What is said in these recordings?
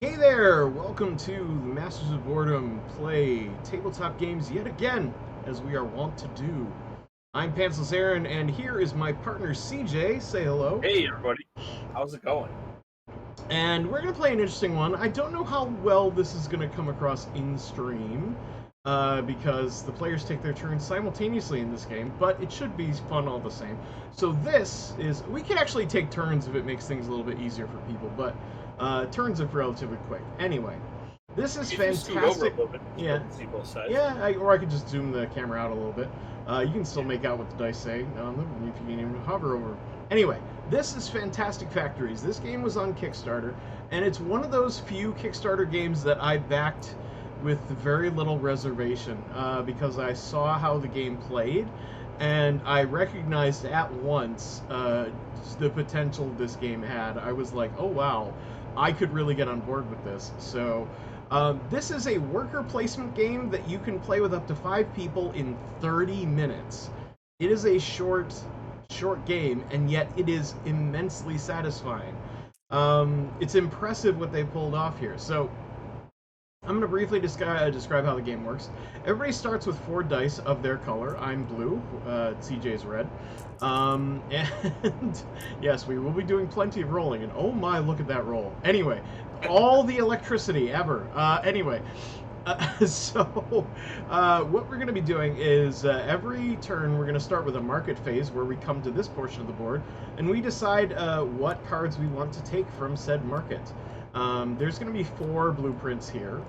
Hey there! Welcome to the Masters of Boredom play tabletop games yet again, as we are wont to do. I'm Pantsless Aaron, and here is my partner CJ. Say hello. Hey everybody, how's it going? And we're going to play an interesting one. I don't know how well this is going to come across in stream, because the players take their turns simultaneously in this game, but it should be fun all the same. So this is, we can actually take turns if it makes things a little bit easier for people, but turns are relatively quick. Anyway, this is If you scoot over a fantastic. little bit, Yeah, you can see both sides. yeah, or I could just zoom the camera out a little bit. You can still make out what the dice say on them if you can even hover over. Anyway, this is Fantastic Factories. This game was on Kickstarter, and it's one of those few Kickstarter games that I backed with very little reservation because I saw how the game played, and I recognized at once the potential this game had. I was like, oh wow, I could really get on board with this. So this is a worker placement game that you can play with up to 5 people in 30 minutes. It is a short game, and yet it is immensely satisfying. It's impressive what they pulled off here. So I'm going to briefly describe how the game works. Everybody starts with 4 dice of their color. I'm blue, CJ's red. And yes, we will be doing plenty of rolling, and oh my, look at that roll. Anyway, all the electricity ever. So what we're going to be doing is every turn we're going to start with a market phase where we come to this portion of the board, and we decide what cards we want to take from said market. There's going to be 4 blueprints here,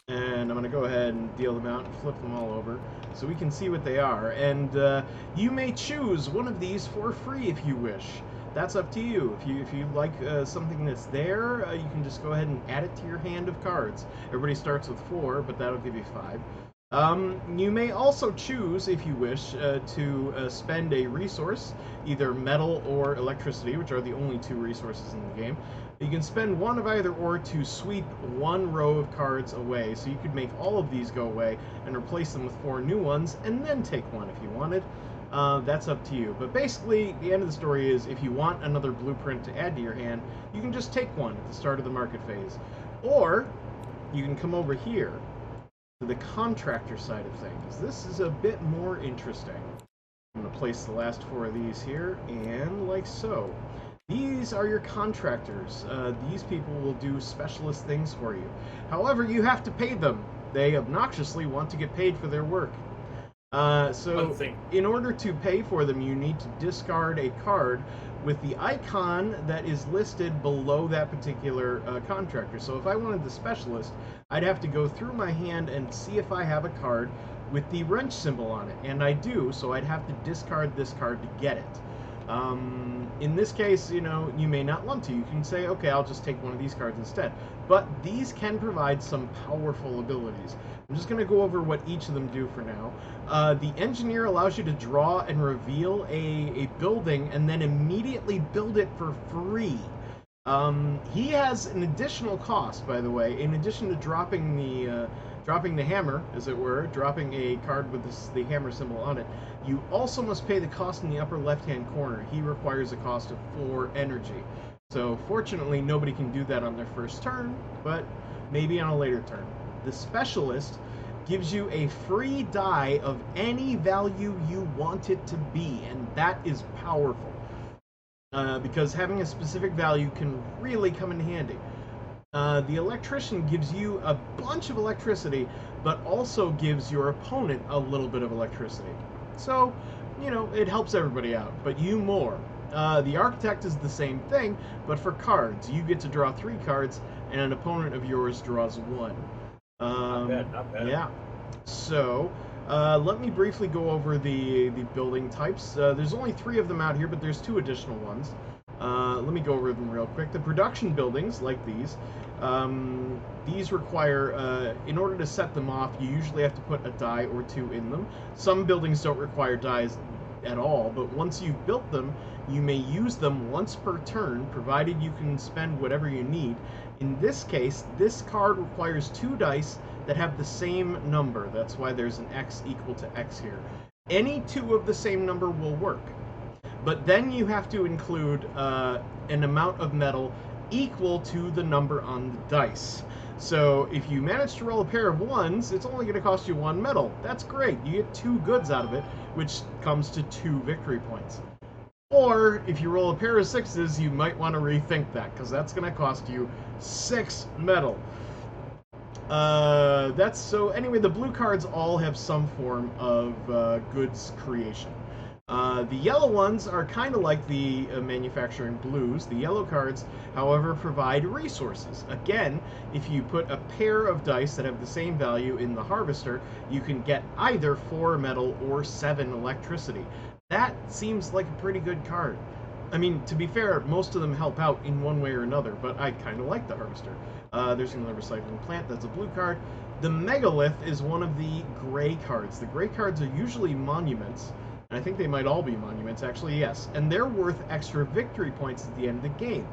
and I'm going to go ahead and deal them out and flip them all over so we can see what they are. And you may choose one of these for free if you wish. That's up to you. If you like something that's there, you can just go ahead and add it to your hand of cards. Everybody starts with 4, but that'll give you 5. You may also choose, if you wish, to spend a resource, either metal or electricity, which are the only 2 resources in the game. You can spend one of either or to sweep 1 row of cards away, so you could make all of these go away and replace them with 4 new ones, and then take one if you wanted. That's up to you. But basically, the end of the story is, if you want another blueprint to add to your hand, you can just take one at the start of the market phase. Or, you can come over here to the contractor side of things. This is a bit more interesting. I'm going to place the last 4 of these here, and like so. These are your contractors. These people will do specialist things for you. However, you have to pay them. They obnoxiously want to get paid for their work. So, in order to pay for them, you need to discard a card with the icon that is listed below that particular contractor. So if I wanted the specialist, I'd have to go through my hand and see if I have a card with the wrench symbol on it. And I do, so I'd have to discard this card to get it. In this case, you know, you may not want to. You can say, okay, I'll just take one of these cards instead. But these can provide some powerful abilities. I'm just going to go over what each of them do for now. The engineer allows you to draw and reveal a building and then immediately build it for free. He has an additional cost, by the way, in addition to dropping the hammer, as it were, dropping a card with the hammer symbol on it. You also must pay the cost in the upper left-hand corner. He requires a cost of 4 energy. So fortunately, nobody can do that on their first turn, but maybe on a later turn. The specialist gives you a free die of any value you want it to be, and that is powerful. Because having a specific value can really come in handy. The electrician gives you a bunch of electricity, but also gives your opponent a little bit of electricity. So, you know, it helps everybody out, but you more. The architect is the same thing, but for cards. You get to draw 3 cards, and an opponent of yours draws 1. Not bad, not bad. Yeah. So, let me briefly go over the building types. There's only 3 of them out here, but there's 2 additional ones. Let me go over them real quick. The production buildings, like these require, in order to set them off, you usually have to put a die or 2 in them. Some buildings don't require dies at all, but once you've built them, you may use them once per turn, provided you can spend whatever you need. In this case, this card requires 2 dice that have the same number. That's why there's an X equal to X here. Any 2 of the same number will work. But then you have to include an amount of metal equal to the number on the dice. So if you manage to roll a pair of 1s, it's only going to cost you 1 medal. That's great. You get 2 goods out of it, which comes to 2 victory points. Or if you roll a pair of 6s, you might want to rethink that, because that's going to cost you 6 medal. Anyway, the blue cards all have some form of goods creation. The yellow ones are kind of like the manufacturing blues. The yellow cards, however, provide resources. Again, if you put a pair of dice that have the same value in the harvester, you can get either 4 metal or 7 electricity. That seems like a pretty good card. I mean, to be fair, most of them help out in one way or another, but I kind of like the harvester. There's another recycling plant, that's a blue card. The megalith is one of the gray cards. The gray cards are usually monuments. I think they might all be monuments, actually, yes. And they're worth extra victory points at the end of the game.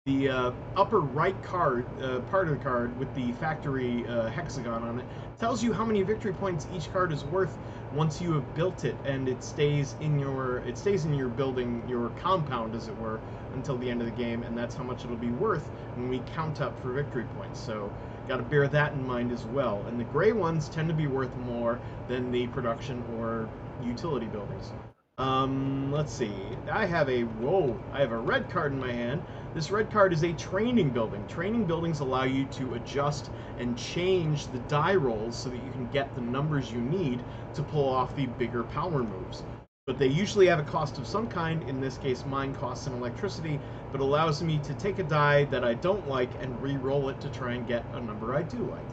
The upper right card, part of the card with the factory hexagon on it, tells you how many victory points each card is worth once you have built it, and it stays in your building, your compound, as it were, until the end of the game, and that's how much it'll be worth when we count up for victory points. So, got to bear that in mind as well. And the gray ones tend to be worth more than the production or utility buildings. Let's see. I have a red card in my hand. This red card is a training building. Training buildings allow you to adjust and change the die rolls so that you can get the numbers you need to pull off the bigger power moves. But they usually have a cost of some kind. In this case, mine costs an electricity, but allows me to take a die that I don't like and re-roll it to try and get a number I do like.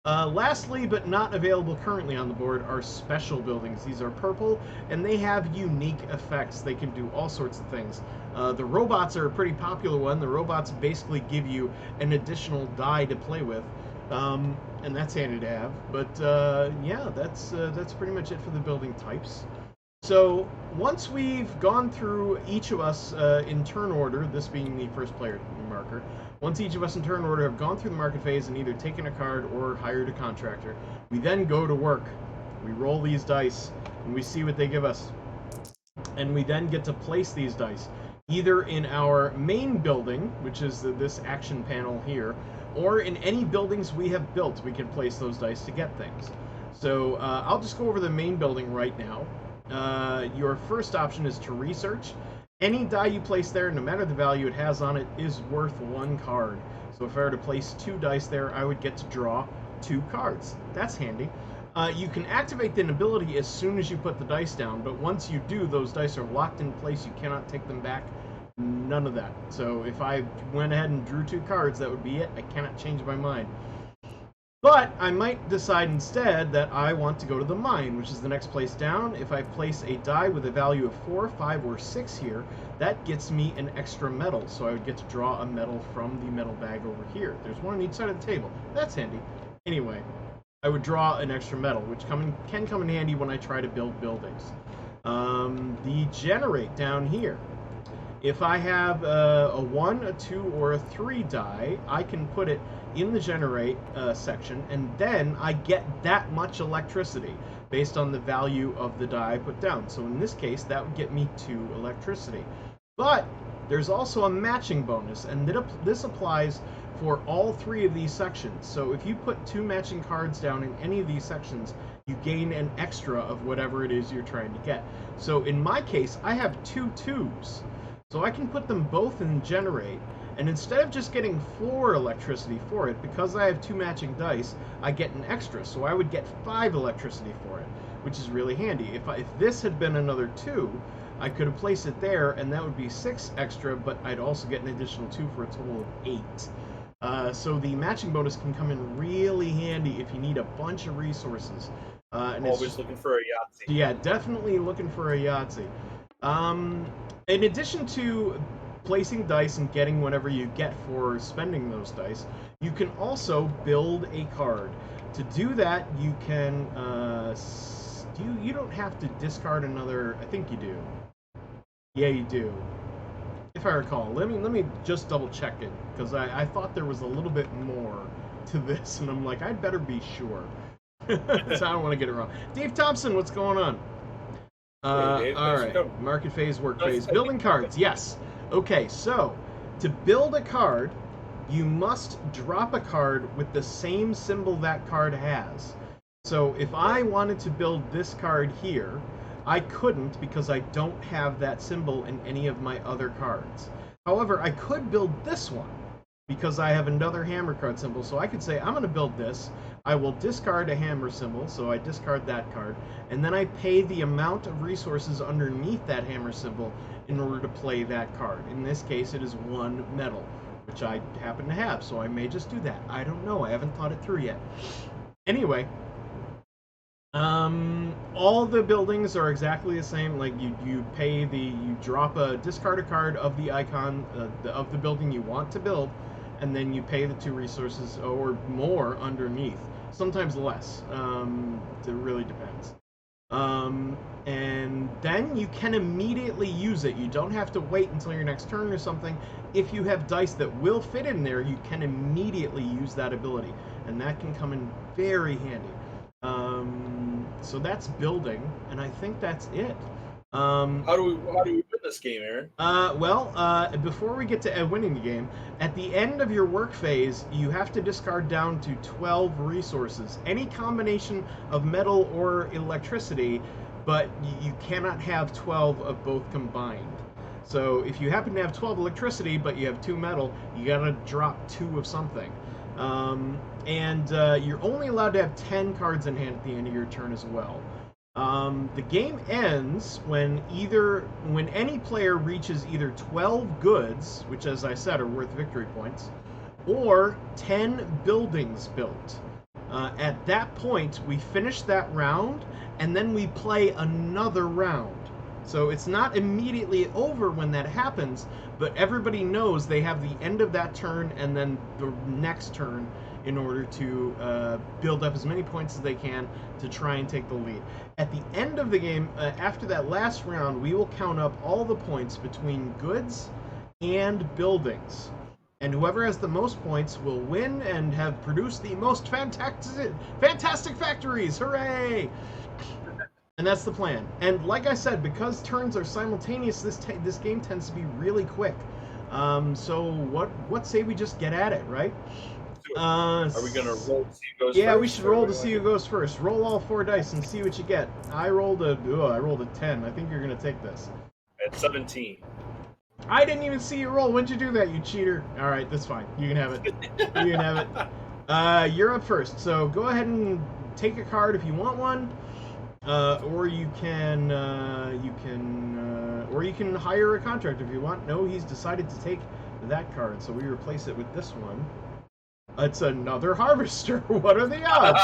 Lastly, but not available currently on the board, are special buildings. These are purple, and they have unique effects. They can do all sorts of things. The robots are a pretty popular one. The robots basically give you an additional die to play with, and that's handy to have. But yeah, that's pretty much it for the building types. So once we've gone through, each of us in turn order, this being the first player marker, once each of us in turn order have gone through the market phase and either taken a card or hired a contractor, we then go to work. We roll these dice and we see what they give us. And we then get to place these dice, either in our main building, which is this action panel here, or in any buildings we have built. We can place those dice to get things. So I'll just go over the main building right now. Your first option is to research. Any die you place there, no matter the value it has on it, is worth 1 card. So if I were to place 2 dice there, I would get to draw 2 cards. That's handy. You can activate the ability as soon as you put the dice down, but once you do, those dice are locked in place. You cannot take them back. None of that. So if I went ahead and drew 2 cards, that would be it. I cannot change my mind. But I might decide instead that I want to go to the mine, which is the next place down. If I place a die with a value of 4, 5, or 6 here, that gets me an extra medal. So I would get to draw a medal from the medal bag over here. There's one on each side of the table. That's handy. Anyway, I would draw an extra medal, which can come in handy when I try to build buildings. The generate down here. If I have a 1, a 2, or a 3 die, I can put it in the generate section, and then I get that much electricity based on the value of the die I put down. So in this case, that would get me 2 electricity. But there's also a matching bonus, and this applies for all 3 of these sections. So if you put 2 matching cards down in any of these sections, you gain an extra of whatever it is you're trying to get. So in my case, I have 2 2s. So I can put them both in generate, and instead of just getting 4 electricity for it, because I have 2 matching dice, I get an extra. So I would get 5 electricity for it, which is really handy. If this had been another 2, I could have placed it there, and that would be 6 extra, but I'd also get an additional 2 for a total of 8. So the matching bonus can come in really handy if you need a bunch of resources. And always looking for a Yahtzee. Yeah, definitely looking for a Yahtzee. In addition to placing dice and getting whatever you get for spending those dice, you can also build a card. To do that, you can you don't have to discard another. I think you do. Yeah, you do. If I recall, let me just double check it, because I thought there was a little bit more to this, and I'm like, I'd better be sure. So I don't want to get it wrong. Dave Thompson, what's going on? Hey, Dave, all right, market phase, work phase, building cards. Yes. Okay, so to build a card, you must drop a card with the same symbol that card has. So if I wanted to build this card here, I couldn't because I don't have that symbol in any of my other cards. However, I could build this one because I have another hammer card symbol. So I could say, I'm going to build this. I will discard a hammer symbol, so I discard that card, and then I pay the amount of resources underneath that hammer symbol in order to play that card. In this case, it is 1 metal, which I happen to have, so I may just do that. I don't know. I haven't thought it through yet. Anyway, all the buildings are exactly the same. Like you drop a discard a card of the icon of the building you want to build, and then you pay the 2 resources or more underneath. Sometimes less. It really depends. And then you can immediately use it. You don't have to wait until your next turn or something. If you have dice that will fit in there, you can immediately use that ability, and that can come in very handy. So that's building, and I think that's it. How do we win this game, Aaron? Before we get to winning the game, at the end of your work phase, you have to discard down to 12 resources. Any combination of metal or electricity, but you cannot have 12 of both combined. So if you happen to have 12 electricity, but you have 2 metal, you gotta drop 2 of something. You're only allowed to have 10 cards in hand at the end of your turn as well. The game ends when any player reaches either 12 goods, which as I said are worth victory points, or 10 buildings built. At that point, we finish that round, and then we play another round. So it's not immediately over when that happens, but everybody knows they have the end of that turn and then the next turn in order to build up as many points as they can to try and take the lead. At the end of the game, after that last round, we will count up all the points between goods and buildings. And whoever has the most points will win and have produced the most fantastic factories. Hooray! And that's the plan. And like I said, because turns are simultaneous, this game tends to be really quick. So what say we just get at it, right? Are we gonna roll to see who goes first? Yeah, we should roll to see who goes first. Roll all 4 dice and see what you get. I rolled a 10. I think you're gonna take this. At 17. I didn't even see you roll. When'd you do that, you cheater? All right, that's fine. You can have it. You can have it. You're up first. So go ahead and take a card if you want one. Or you can hire a contractor if you want. No, he's decided to take that card, so we replace it with this one. It's another harvester. What are the odds?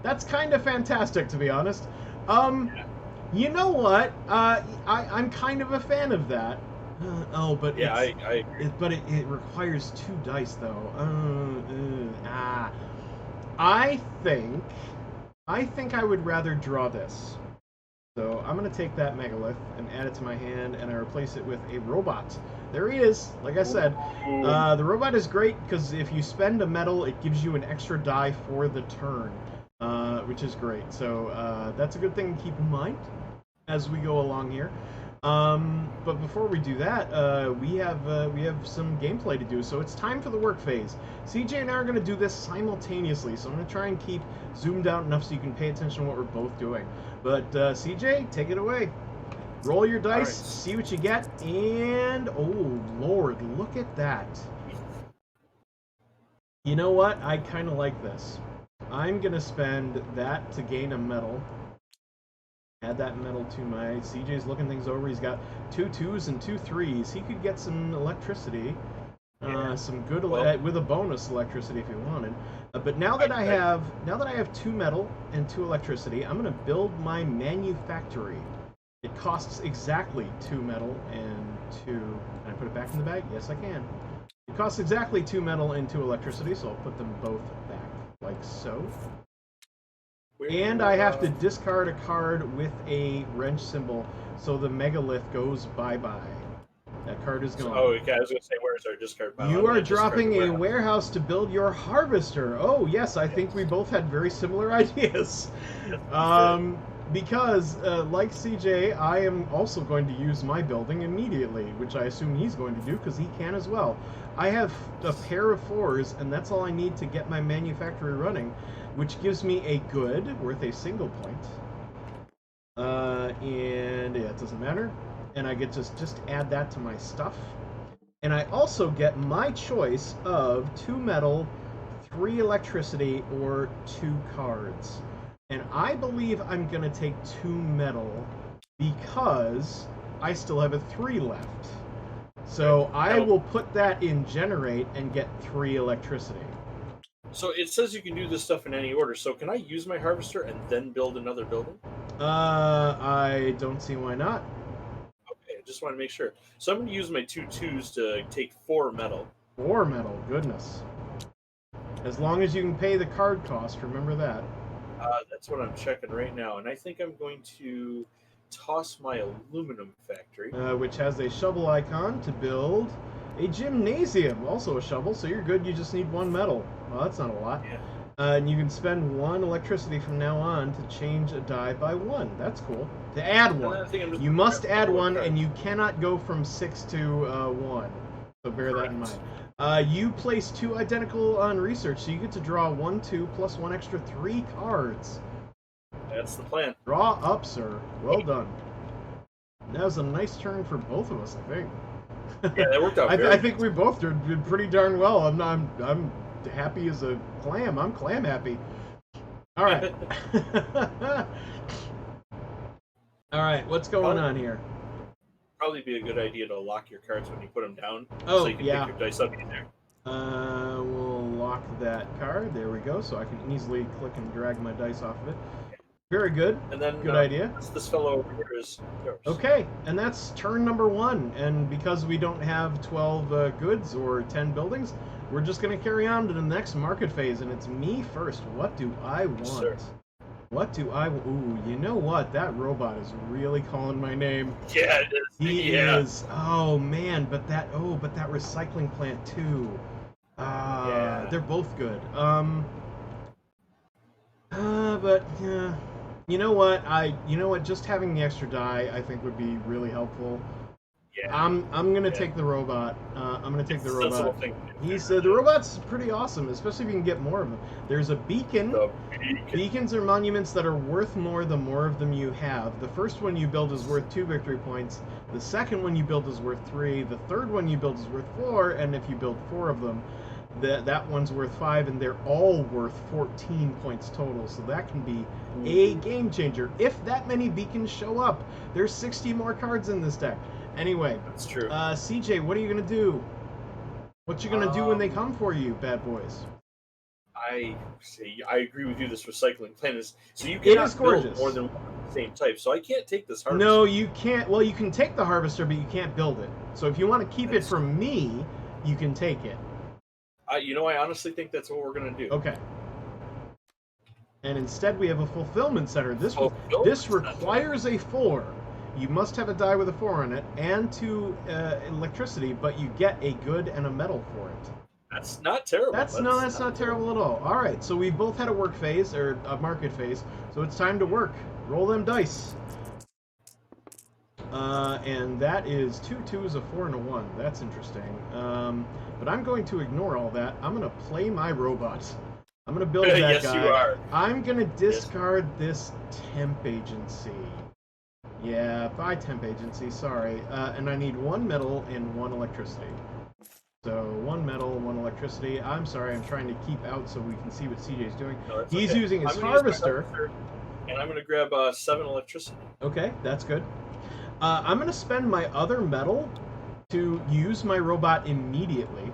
That's kind of fantastic, to be honest. You know what? I'm kind of a fan of that. But yeah, I agree. It requires 2 dice though. I think I would rather draw this. So I'm going to take that megalith and add it to my hand, and I replace it with a robot. There he is. Like I said, the robot is great because if you spend a metal, it gives you an extra die for the turn, which is great. So that's a good thing to keep in mind as we go along here. But before we do that, we have some gameplay to do. So it's time for the work phase. CJ and I are going to do this simultaneously. So I'm going to try and keep zoomed out enough so you can pay attention to what we're both doing. But CJ, take it away. Roll your dice, right. See what you get, and oh Lord, look at that. You know what? I kind of like this. I'm going to spend that to gain a medal. Add that metal to my... CJ's looking things over. He's got 2 2s and 2 3s. He could get some electricity. Some good... with a bonus electricity if he wanted. But now that I have 2 metal and 2 electricity, I'm going to build my manufactory. It costs exactly 2 metal and 2... Can I put it back in the bag? Yes, I can. It costs exactly 2 metal and 2 electricity, so I'll put them both back like so. And I have to discard a card with a wrench symbol, so the megalith goes bye-bye. That card is gone. Oh, okay, I was going to say, where's our discard pile? You are dropping a warehouse to build your harvester. Oh, yes, I think we both had very similar ideas. Because, like CJ, I am also going to use my building immediately, which I assume he's going to do because he can as well. I have a pair of 4s, and that's all I need to get my manufactory running, which gives me a good worth a single point. And yeah, it doesn't matter. And I get to just add that to my stuff. And I also get my choice of 2 metal, 3 electricity, or 2 cards. And I believe I'm going to take 2 metal because I still have a 3 left. So I will put that in generate and get 3 electricity. So it says you can do this stuff in any order. So can I use my harvester and then build another building? I don't see why not. Okay, I just want to make sure. So I'm going to use my 2 2s to take 4 metal. 4 metal, goodness. As long as you can pay the card cost, remember that. That's what I'm checking right now. And I think I'm going to toss my aluminum factory. Which has a shovel icon to build a gymnasium. Also a shovel, so you're good. You just need 1 metal. Well, that's not a lot. Yeah. And you can spend 1 electricity from now on to change a die by 1. That's cool. To add 1. You must add 1, and you cannot go from 6 to 1. So bear that in mind. You place 2 identical on research, so you get to draw 1, 2, plus 1 extra 3 cards. That's the plan. Draw up, sir. Well done. That was a nice turn for both of us, I think. Yeah, that worked out. I think we both did pretty darn well. I'm happy as a clam. I'm clam happy. All right. All right. What's going on here? Probably be a good idea to lock your cards when you put them down. Oh, so you can pick your dice up in there. We'll lock that card. There we go. So I can easily click and drag my dice off of it. Very good. And then good idea. This fellow over here is yours. Okay, and that's turn number 1. And because we don't have 12 goods or 10 buildings, we're just going to carry on to the next market phase. And it's me first. What do I want? Sir. What do I? Ooh, you know what? That robot is really calling my name. Yeah, it is. He is. Oh man, but that recycling plant too. Yeah, they're both good. But you know what? Just having the extra die, I think, would be really helpful. Yeah. I'm gonna take the robot. I'm gonna take the robot. The The robot's pretty awesome, especially if you can get more of them. There's a beacon. Beacons are monuments that are worth more the more of them you have. The first one you build is worth 2 victory points. The second one you build is worth 3. The third one you build is worth 4. And if you build 4 of them, that one's worth 5, and they're all worth 14 points total. So that can be a game changer. If that many beacons show up, there's 60 more cards in this deck. Anyway, that's true. CJ, what are you gonna do? What you gonna do when they come for you, bad boys? I agree with you. This recycling plan is so you cannot build more than one of the same type. So I can't take this harvester. No, you can't. Well, you can take the harvester, but you can't build it. So if you want to keep it from me, you can take it. I honestly think that's what we're gonna do. Okay. And instead, we have a fulfillment center. This requires a 4. You must have a die with a 4 on it and 2 electricity, but you get a good and a metal for it. That's not terrible. That's not terrible at all. All right, so we both had a work phase or a market phase, so it's time to work. Roll them dice. And that is 2 2s, a 4, and a 1. That's interesting. But I'm going to ignore all that. I'm going to play my robot. I'm going to build that guy. Yes, you are. I'm going to discard this temp agency. Yeah, buy temp agency, sorry. And I need 1 metal and 1 electricity. So 1 metal, 1 electricity. I'm sorry, I'm trying to keep out so we can see what CJ's doing. No, He's using his harvester. And I'm going to grab 7 electricity. Okay, that's good. I'm going to spend my other metal to use my robot immediately.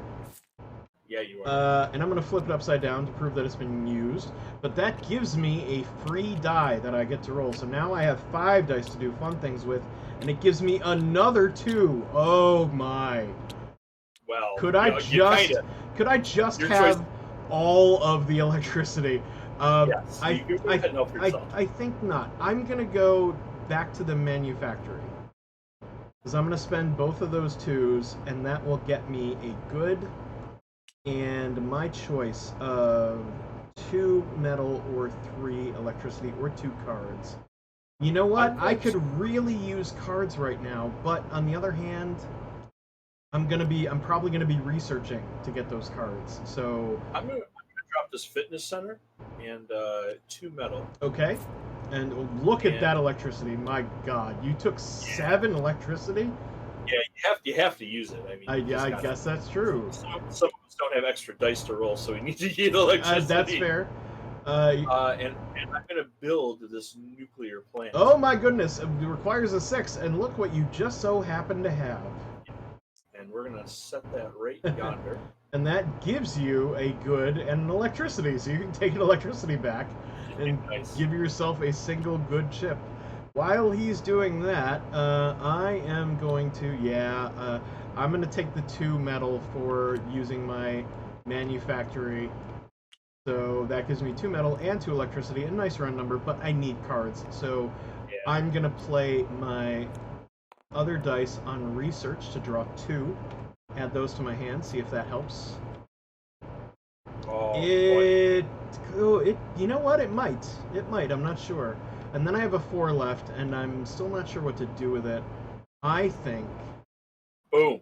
Yeah, you are. And I'm going to flip it upside down to prove that it's been used. But that gives me a free die that I get to roll. So now I have 5 dice to do fun things with, and it gives me another 2. Oh my. Well, could I just have all of the electricity? Yes, I think not. I'm going to go back to the manufactory. Because I'm going to spend both of those 2s, and that will get me a good and my choice of 2 metal or 3 electricity or 2 cards. You know what? I could really use cards right now, but on the other hand, I'm probably gonna be researching to get those cards. So I'm gonna drop this fitness center and 2 metal. Okay. And look at that electricity. My God, you took 7 electricity. Yeah, you have to use it. I mean, I guess that's true. Some of us don't have extra dice to roll, so we need to get electricity. That's fair. And I'm going to build this nuclear plant. Oh my goodness! It requires a 6, and look what you just so happen to have. And we're going to set that right yonder. And that gives you a good and an electricity, so you can take an electricity back and give yourself a single good chip. While he's doing that, I am going to, I'm going to take the 2 metal for using my manufactory. So that gives me 2 metal and 2 electricity, a nice round number, but I need cards. So I'm going to play my other dice on research to draw 2. Add those to my hand, see if that helps. You know what? It might. I'm not sure. And then I have a 4 left, and I'm still not sure what to do with it. I think. Boom.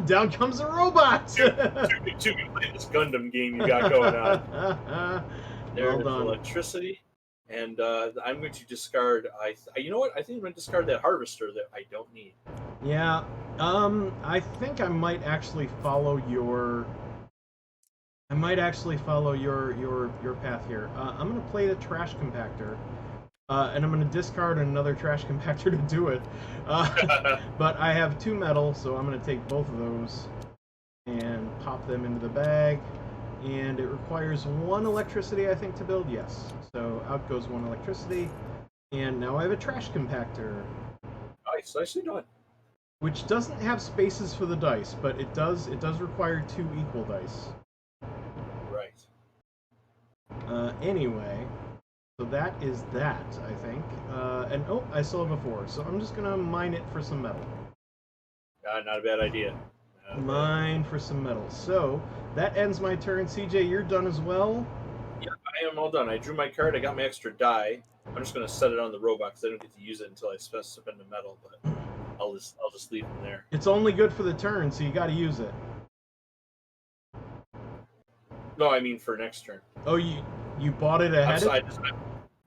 Down comes a robot. Too good to play this Gundam game you got going on. There's electricity, and I'm going to discard. You know what? I think I'm going to discard that harvester that I don't need. Yeah. I think I might actually follow your. your path here. I'm going to play the trash compactor, and I'm going to discard another trash compactor to do it. But I have 2 metal, so I'm going to take both of those and pop them into the bag. And it requires 1 electricity, I think, to build. Yes. So out goes 1 electricity, and now I have a trash compactor. Nice, nicely done. Which doesn't have spaces for the dice, but it does require 2 equal dice. Right. Anyway, so that is that, I think. And I still have a 4, so I'm just gonna mine it for some metal. Not a bad idea. Mine for some metal. So that ends my turn. CJ, you're done as well. Yeah, I am all done. I drew my card. I got my extra die. I'm just gonna set it on the robot because I don't get to use it until I spend the metal. But I'll just leave them there. It's only good for the turn, so you got to use it. No, I mean for next turn. Oh, you bought it ahead?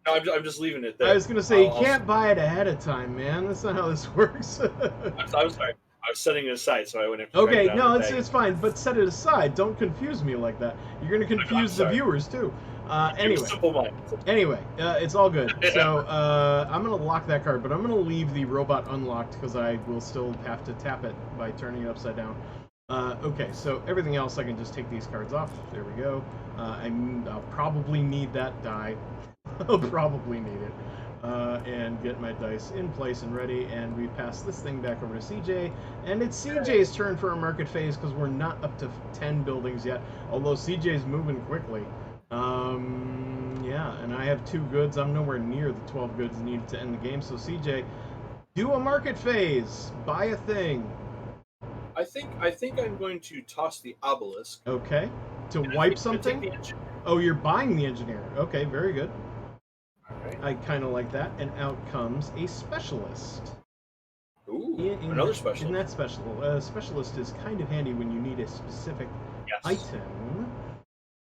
I'm just leaving it there. I was gonna say you can't buy it ahead of time, man. That's not how this works. I'm sorry. I was setting it aside, so I wouldn't have to. Okay, no, it's fine, but set it aside. Don't confuse me like that. You're gonna confuse the viewers too. Anyway, simple mind. Anyway, it's all good. So I'm gonna lock that card, but I'm gonna leave the robot unlocked because I will still have to tap it by turning it upside down. Okay, so everything else I can just take these cards off. There we go. I'll probably need that die. I'll probably need it. And get my dice in place and ready, and we pass this thing back over to CJ, and it's CJ's turn for a market phase because we're not up to 10 buildings yet, although CJ's moving quickly. Yeah, and I have 2 goods. I'm nowhere near the 12 goods needed to end the game, so CJ, do a market phase. Buy a thing. I think I'm going to toss the obelisk. Okay. To wipe something? Oh, you're buying the engineer. Okay, very good. Right. I kind of like that. And out comes a specialist. Ooh, another specialist. Isn't that special? Specialist is kind of handy when you need a specific item.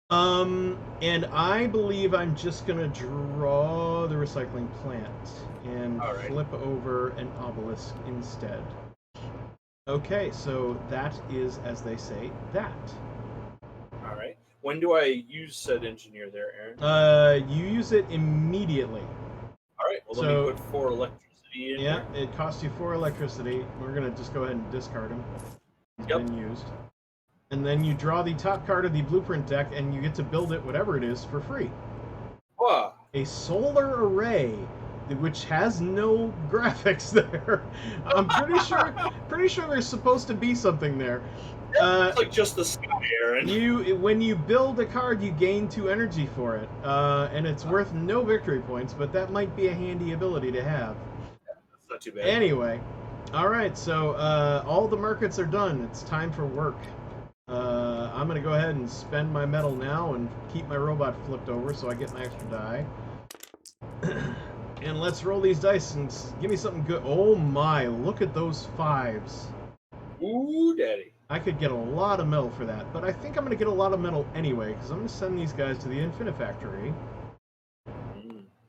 And I believe I'm just going to draw the recycling plant and flip over an obelisk instead. Okay, so that is, as they say, that. All right. When do I use said engineer there, Aaron? You use it immediately. All right. Well, let me put 4 electricity in. Yeah, it costs you 4 electricity. We're gonna just go ahead and discard him. He's been used. And then you draw the top card of the blueprint deck, and you get to build it, whatever it is, for free. Wow. A solar array, which has no graphics there. I'm pretty sure there's supposed to be something there. It's like just the sky, Aaron. When you build a card, you gain 2 energy for it, and it's worth no victory points, but that might be a handy ability to have. Yeah, that's not too bad. Anyway, all right, so all the markets are done. It's time for work. I'm gonna go ahead and spend my metal now and keep my robot flipped over so I get my extra die. And let's roll these dice and give me something good. Oh my, look at those 5s. Ooh, daddy. I could get a lot of metal for that, but I think I'm going to get a lot of metal anyway, because I'm going to send these guys to the Infinifactory.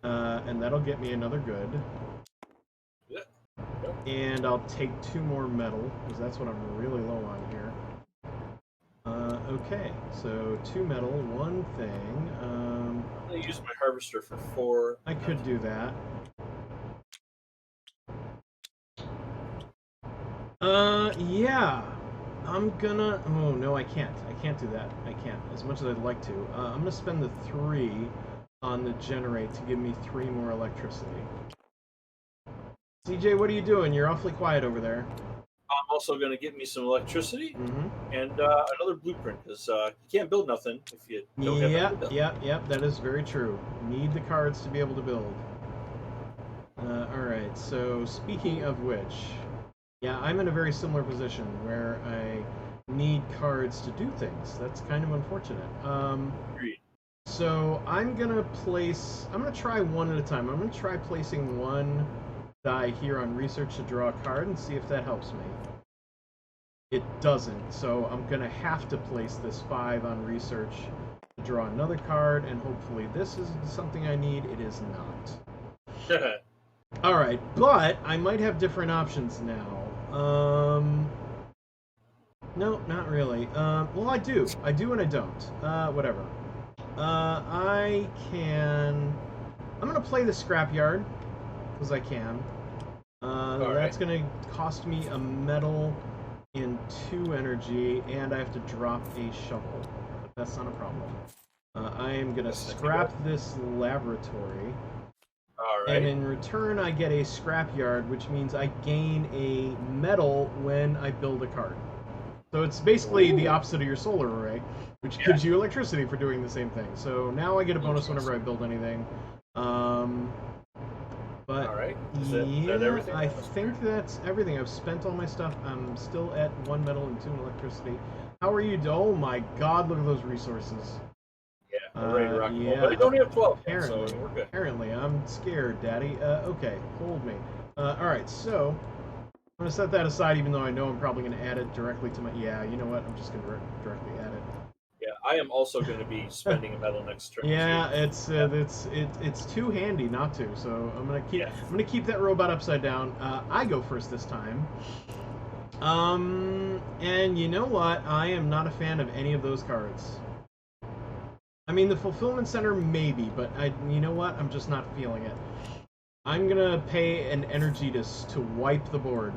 And that'll get me another good. Yeah. And I'll take 2 more metal, because that's what I'm really low on here. Okay, so 2 metal, 1 thing. I'm going to use my harvester for 4. I could do that. Yeah. I'm gonna... Oh, no, I can't. I can't do that. I can't, as much as I'd like to. I'm gonna spend the 3 on the generate to give me 3 more electricity. CJ, what are you doing? You're awfully quiet over there. I'm also going to get me some electricity and another blueprint, because you can't build nothing if you don't have anything to build. Yep, that is very true. Need the cards to be able to build. Alright, so speaking of which... Yeah, I'm in a very similar position where I need cards to do things. That's kind of unfortunate. Agreed. So I'm gonna try one at a time. I'm gonna try placing 1 die here on research to draw a card and see if that helps me. It doesn't, so I'm gonna have to place this 5 on research to draw another card, and hopefully this is something I need. It is not. Alright, but I might have different options now. No, not really. Well, I do. I do and I don't. Whatever. I'm gonna play the scrapyard, because I can. That's gonna cost me a metal and 2 energy, and I have to drop a shovel. But that's not a problem. I am gonna scrap this laboratory. Alright. And in return, I get a scrapyard, which means I gain a metal when I build a card. So it's basically the opposite of your solar array, which gives you electricity for doing the same thing. So now I get a bonus whenever I build anything. But Alright. Is that everything? I think that's everything. I've spent all my stuff. I'm still at 1 metal and 2 electricity. How are you? Oh my god, look at those resources. Yeah, we're ready to rock and roll. But I don't have 12 yet, so we're good. Apparently, I'm scared, Daddy. Okay, hold me. Alright, so I'm going to set that aside, even though I know I'm probably going to add it directly to my... Yeah, you know what? I'm just going to directly add it. Yeah, I am also going to be spending a metal next turn. Yeah, it's too handy not to. So I'm gonna keep that robot upside down. I go first this time. And you know what? I am not a fan of any of those cards. I mean, the Fulfillment Center maybe, but you know what? I'm just not feeling it. I'm gonna pay an energy to wipe the board.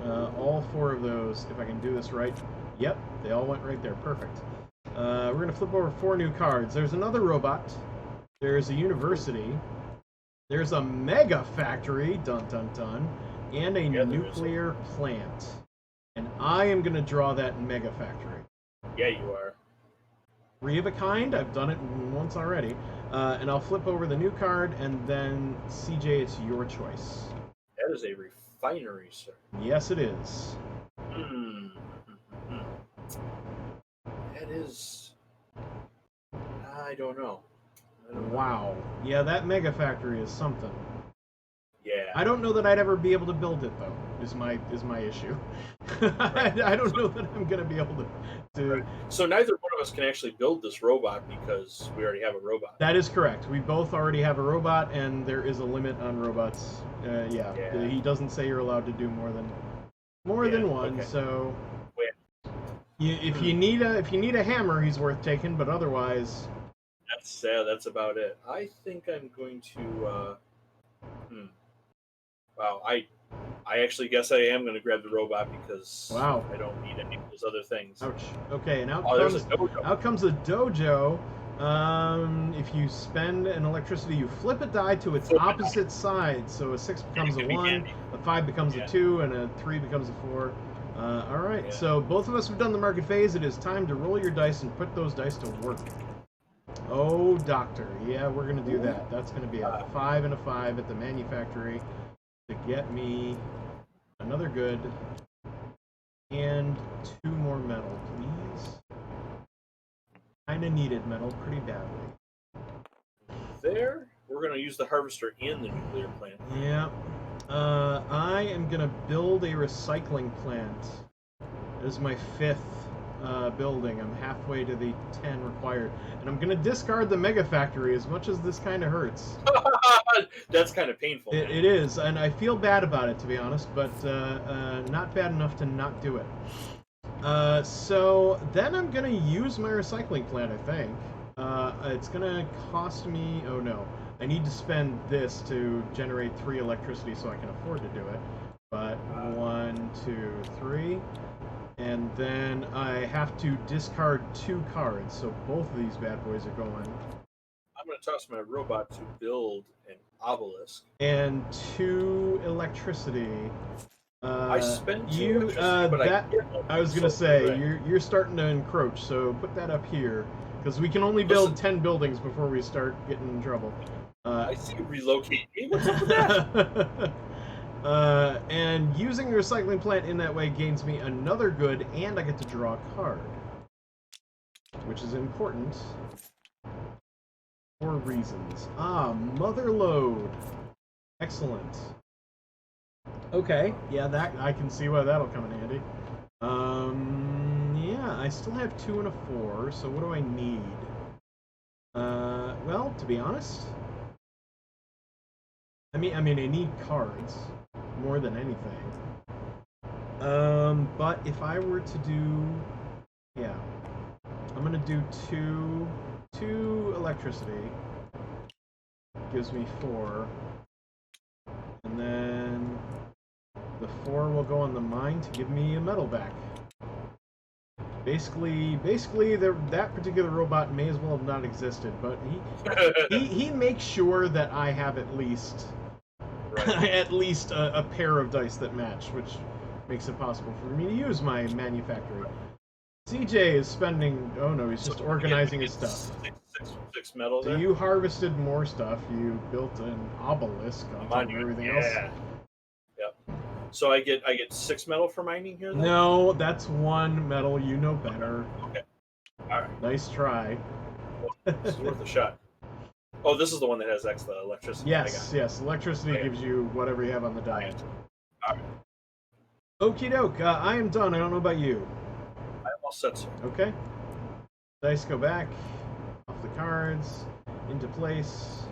All 4 of those, if I can do this right. Yep, they all went right there. Perfect. We're gonna flip over 4 new cards. There's another robot. There's a university. There's a mega factory. Dun dun dun. And a nuclear plant. And I am gonna draw that mega factory. Yeah, you are. 3 of a kind. I've done it once already. And I'll flip over the new card, and then CJ, it's your choice. That is a refinery, sir. Yes, it is. That is... I don't know. Wow. Yeah, that mega factory is something. Yeah. I don't know that I'd ever be able to build it, though, is my issue. Right. I don't know that I'm going to be able to... Right. So neither one of us can actually build this robot because we already have a robot. That is correct. We both already have a robot, and there is a limit on robots. Yeah. He doesn't say you're allowed to do more than one, so... If you need a hammer, he's worth taking, but otherwise... That's about it. I think I'm going to... Wow, I actually guess I am going to grab the robot because I don't need any of those other things. Ouch. Okay, and out comes a dojo. If you spend an electricity, you flip a die to its opposite side. So a 6 becomes a 1, a 5 becomes a 2, and a 3 becomes a 4. Alright, so both of us have done the market phase. It is time to roll your dice and put those dice to work. Oh, doctor. Yeah, we're going to do that. That's going to be a 5 and a 5 at the manufactory to get me another good and 2 more metal, please. Kinda needed metal pretty badly. There. we're going to use the harvester in the nuclear plant. Yeah. I am gonna build a recycling plant. This is my 5th building. I'm halfway to the 10 required, and I'm gonna discard the mega factory as much as this kind of hurts. That's kind of painful. It is, and I feel bad about it, to be honest, but not bad enough to not do it. So then I'm gonna use my recycling plant, I think. It's gonna cost me, oh no, I need to spend this to generate 3 electricity so I can afford to do it. But 1, 2, 3, and then I have to discard 2 cards, so both of these bad boys are going. I'm gonna toss my robot to build an obelisk. And 2 electricity. I spent 2 but I was gonna say you're starting to encroach, so put that up here because we can only build 10 buildings before we start getting in trouble. I see you relocate me. What's up with that? And using the recycling plant in that way gains me another good, and I get to draw a card, which is important for reasons. Mother load. Excellent. Okay, yeah, that I can see why that'll come in handy. Yeah, I still have 2 and a 4, so what do I need? Well, to be honest, I mean, I need cards more than anything. But if I were to do, yeah, I'm gonna do two electricity. Gives me 4, and then the 4 will go on the mine to give me a metal back. Basically, that particular robot may as well have not existed, but he makes sure that I have at least at least a pair of dice that match, which makes it possible for me to use my manufactory. CJ is spending. Oh no, he's just organizing his stuff. 6 metal there. So you harvested more stuff. You built an obelisk on top of everything else. Yep. So I get 6 metal for mining here. Then? No, that's 1 metal. You know better. Okay. All right. Nice try. Well, this is worth a shot. Oh, this is the one that has extra electricity. Yes, yes. Electricity gives you whatever you have on the die. All right. Okie doke. I am done. I don't know about you. I'm all set, sir. Okay. Dice go back. Off the cards. Into place.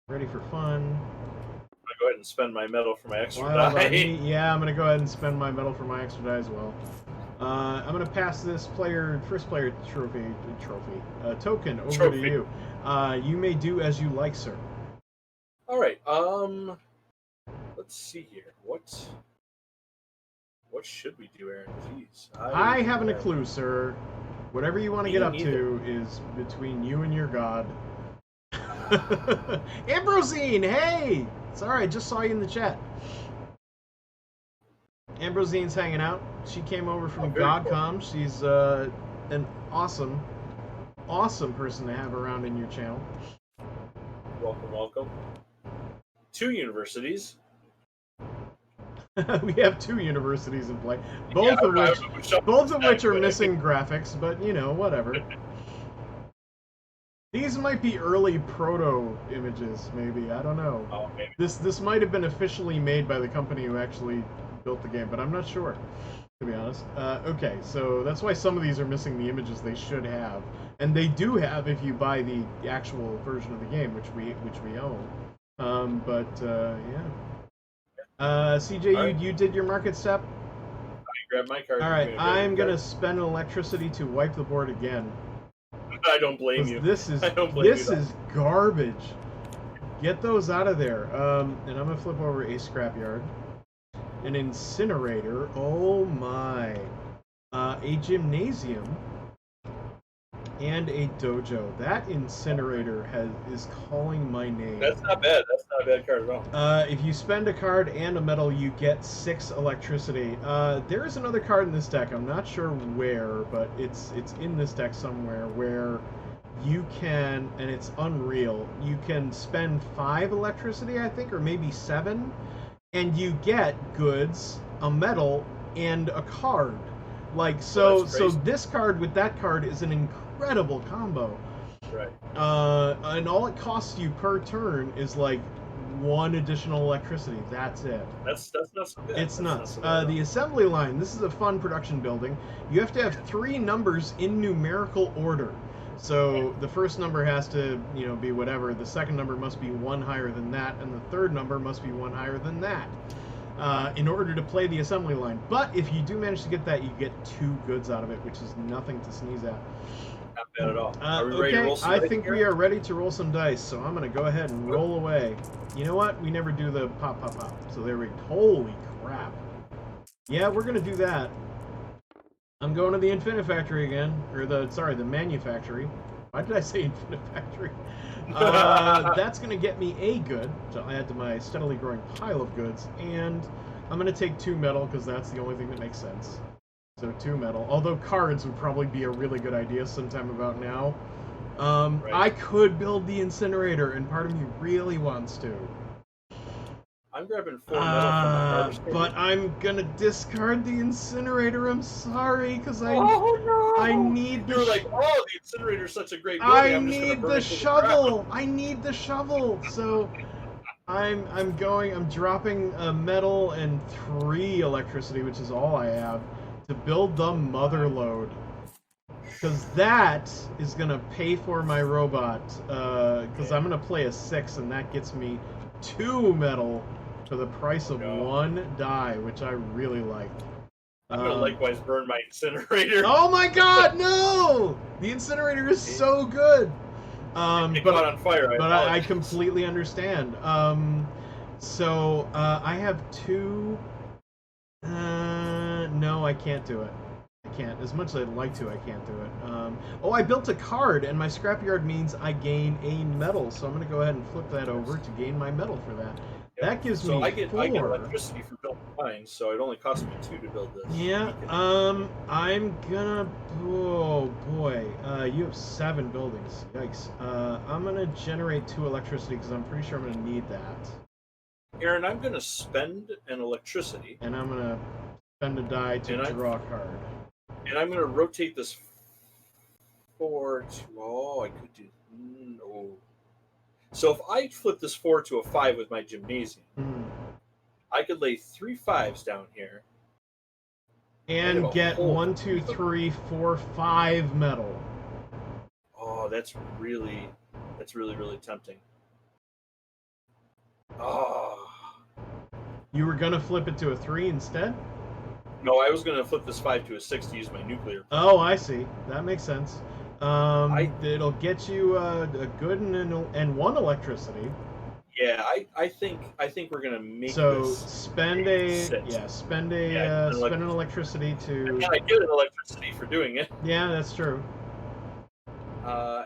Ready for fun. I'm gonna go ahead and spend my metal for my extra die. Yeah, I'm gonna go ahead and spend my metal for my extra die as well. I'm gonna pass this first player token over to you. You may do as you like, sir. All right. Let's see here. What should we do, Aaron? Jeez. I haven't a clue, sir. Whatever you want to get up to is between you and your god. Ambrosine, hey! Sorry, I just saw you in the chat. Ambrosine's hanging out. She came over from GodCom. Cool. She's an awesome person to have around in your channel. Welcome, welcome. 2 universities. We have 2 universities in play, both of which are missing graphics, but you know, whatever. These might be early proto images, maybe. I don't know. Oh, maybe. This might have been officially made by the company who actually built the game, but I'm not sure, to be honest. Okay, so that's why some of these are missing the images they should have, and they do have if you buy the actual version of the game, which we own. Yeah. CJ, right. you did your market step? I grabbed my card. All right, I'm going to spend electricity to wipe the board again. I don't blame you. This is garbage. Get those out of there. And I'm going to flip over a scrapyard. An incinerator. Oh my. A gymnasium. And a dojo. That incinerator is calling my name. That's not bad. That's not a bad card at all. If you spend a card and a metal, you get 6 electricity. There is another card in this deck. I'm not sure where, but it's in this deck somewhere where you can, and it's unreal, you can spend 5 electricity, I think, or maybe 7, and you get goods, a metal, and a card. Like, so this card with that card is an incredible combo. Right. And all it costs you per turn is like 1 additional electricity. That's it. That's not so bad. It's That's nuts. not so bad at The all. assembly line. This is a fun production building. You have to have 3 numbers in numerical order. So the first number has to, be whatever. The second number must be 1 higher than that, and the third number must be 1 higher than that. In order to play the assembly line. But if you do manage to get that, you get 2 goods out of it, which is nothing to sneeze at. Not bad at all. Are we ready to Okay, roll some I dice think here? we are ready to roll some dice, so I'm going to go ahead and roll away. You know what? We never do the pop, pop, pop. So there we go. Holy crap. Yeah, we're going to do that. I'm going to the Infinifactory again. Or the Manufactory. Why did I say Infinifactory? That's going to get me a good, which I'll add to my steadily growing pile of goods. And I'm going to take 2 metal, because that's the only thing that makes sense. So 2 metal. Although cards would probably be a really good idea sometime about now. Right. I could build the incinerator, and part of me really wants to. I'm grabbing 4 metal from my harvester. But I'm gonna discard the incinerator. I'm sorry, because I need the. You're like, oh, the incinerator's such a great building. I I'm just gonna need burn the it to shovel. I need the shovel. So I'm dropping a metal and 3 electricity, which is all I have, to build the mother load. Because that is going to pay for my robot. Because I'm going to play a 6, and that gets me 2 metal for the price of 1 die, which I really like. I'm going to likewise burn my incinerator. Oh my god, no! The incinerator is so good! It caught on fire. I completely understand. So I have 2... no, I can't do it. I can't. As much as I'd like to, I can't do it. I built a card, and my scrapyard means I gain a metal, so I'm going to go ahead and flip that over to gain my metal for that. Yep. That gives me 4. I get electricity for building mine, so it only cost me 2 to build this. Yeah, I'm gonna... Oh, boy. You have 7 buildings. Yikes. I'm going to generate 2 electricity, because I'm pretty sure I'm going to need that. Aaron, I'm going to spend an electricity. And I'm going to spend a die to draw a card. And I'm going to rotate this 4 to... Oh, I could do... No. So if I flip this 4 to a 5 with my gymnasium, I could lay 3 5s down here. And get 1, 2, 3, 4, 5 metal. Oh, that's really, really tempting. Oh. You were going to flip it to a 3 instead? No, I was going to flip this 5 to a 6 to use my nuclear. Oh, I see. That makes sense. It'll get you a good and 1 electricity. Yeah, I think we're gonna make so this. Spend an electricity to. Yeah, I get an electricity for doing it. Yeah, that's true.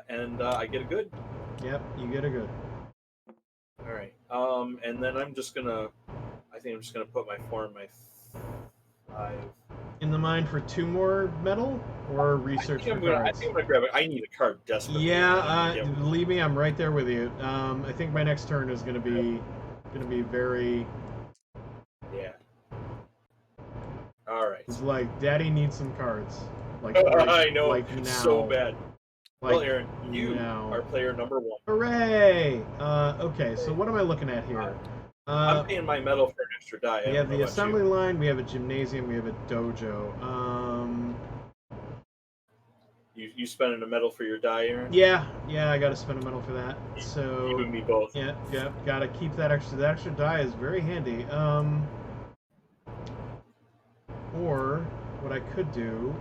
And I get a good. Yep, you get a good. All right. And then I'm just gonna. I think I'm just gonna put my 4 and my 5 in the mine for 2 more metal or research for cards. I think I'm gonna grab it. I need a card desperately. Yeah, believe me, I'm right there with you. I think my next turn is gonna be very. Yeah. All right. It's like Daddy needs some cards. Like I know. Like now. So bad. Well, Aaron, you now. are player number 1. Hooray! Okay, so what am I looking at here? I'm paying my metal for an extra die. We have the assembly line, we have a gymnasium, we have a dojo. You spending a metal for your die, Aaron? Yeah, I gotta spend a metal for that. So you and me both. Yeah, gotta keep that extra. That extra die is very handy. Or what I could do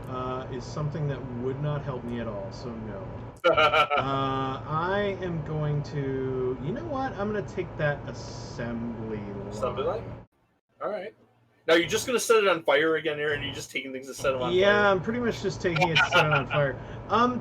is something that would not help me at all. So no. I am going to. You know what? I'm going to take that assembly line. Assembly line? All right. Now you're just going to set it on fire again, Aaron? You're just taking things to set them on fire? Yeah, I'm pretty much just taking it to set it on fire.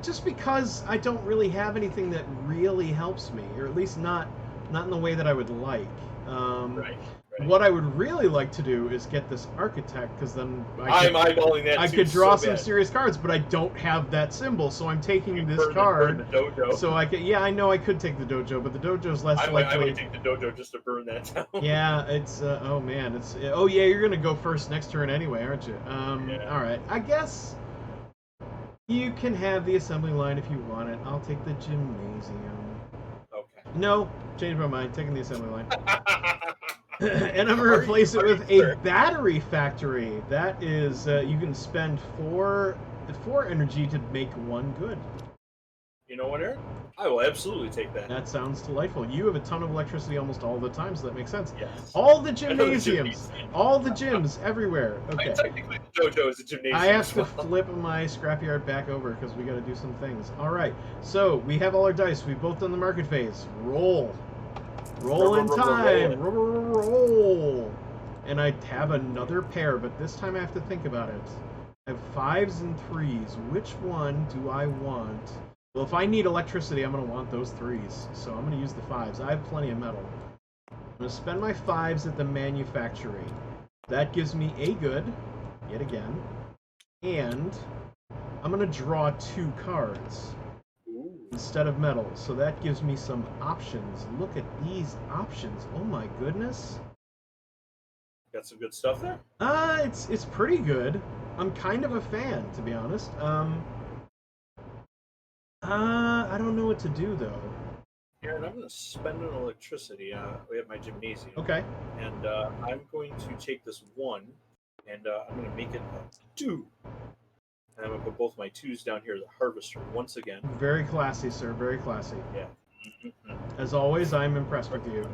Just because I don't really have anything that really helps me, or at least not in the way that I would like. Right. What I would really like to do is get this architect, because then I'm eyeballing that. I could draw some serious cards, but I don't have that symbol, so I'm taking this card. The dojo. So I could, I know I could take the dojo, but the dojo's less likely. I would take the dojo just to burn that down. Yeah, it's oh man, it's you're gonna go first next turn anyway, aren't you? Yeah. All right, I guess You can have the assembly line if you want it. I'll take the gymnasium. Okay. No, change my mind. Taking the assembly line. And I'm going to replace it with a battery factory. That is, you can spend four energy to make 1 good. You know what, Aaron? I will absolutely take that. That sounds delightful. You have a ton of electricity almost all the time, so that makes sense. Yes. All the gymnasiums, all the gyms, everywhere. Okay. Technically, JoJo is a gymnasium. I have to flip my scrapyard back over because we got to do some things. All right. So we have all our dice. We've both done the market phase. Roll. Roll in time. Roll. And I have another pair, but this time I have to think about it. I have 5s and 3s. Which one do I want? Well, if I need electricity, I'm going to want those 3s. So I'm going to use the 5s. I have plenty of metal. I'm going to spend my 5s at the manufactory. That gives me a good, yet again. And I'm going to draw 2 cards instead of metal. So that gives me some options. Look at these options. Oh my goodness. Got some good stuff there? It's pretty good. I'm kind of a fan, to be honest. I don't know what to do, though. Aaron, I'm going to spend an electricity. We have my gymnasium. Okay. And I'm going to take this 1, and I'm going to make it a 2. And I'm going to put both my 2s down here, the harvester, once again. Very classy, sir. Very classy. Yeah. As always, I'm impressed with you.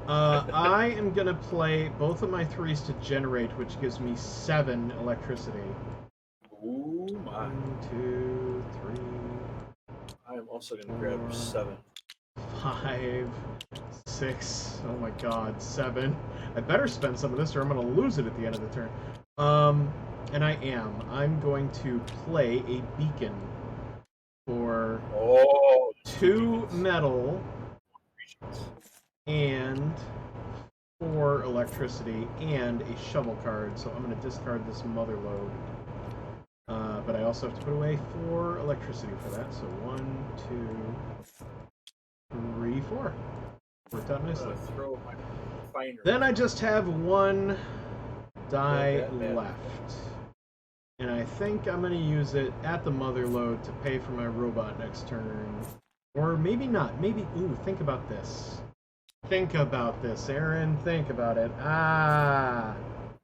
I am going to play both of my 3s to generate, which gives me 7 electricity. Ooh, my. 1, 2, 3. I am also going to grab 7. 5, 6. Oh my god, 7. I better spend some of this or I'm going to lose it at the end of the turn. And I am. I'm going to play a beacon for 2 metal and 4 electricity and a shovel card. So I'm going to discard this mother load. But I also have to put away 4 electricity for that. So 1, 2, 3, 4. Worked out nicely. Throw my finer. Then I just have 1 die left. And I think I'm going to use it at the mother load to pay for my robot next turn. Or maybe not. Maybe, ooh, think about this. Think about this, Aaron. Think about it.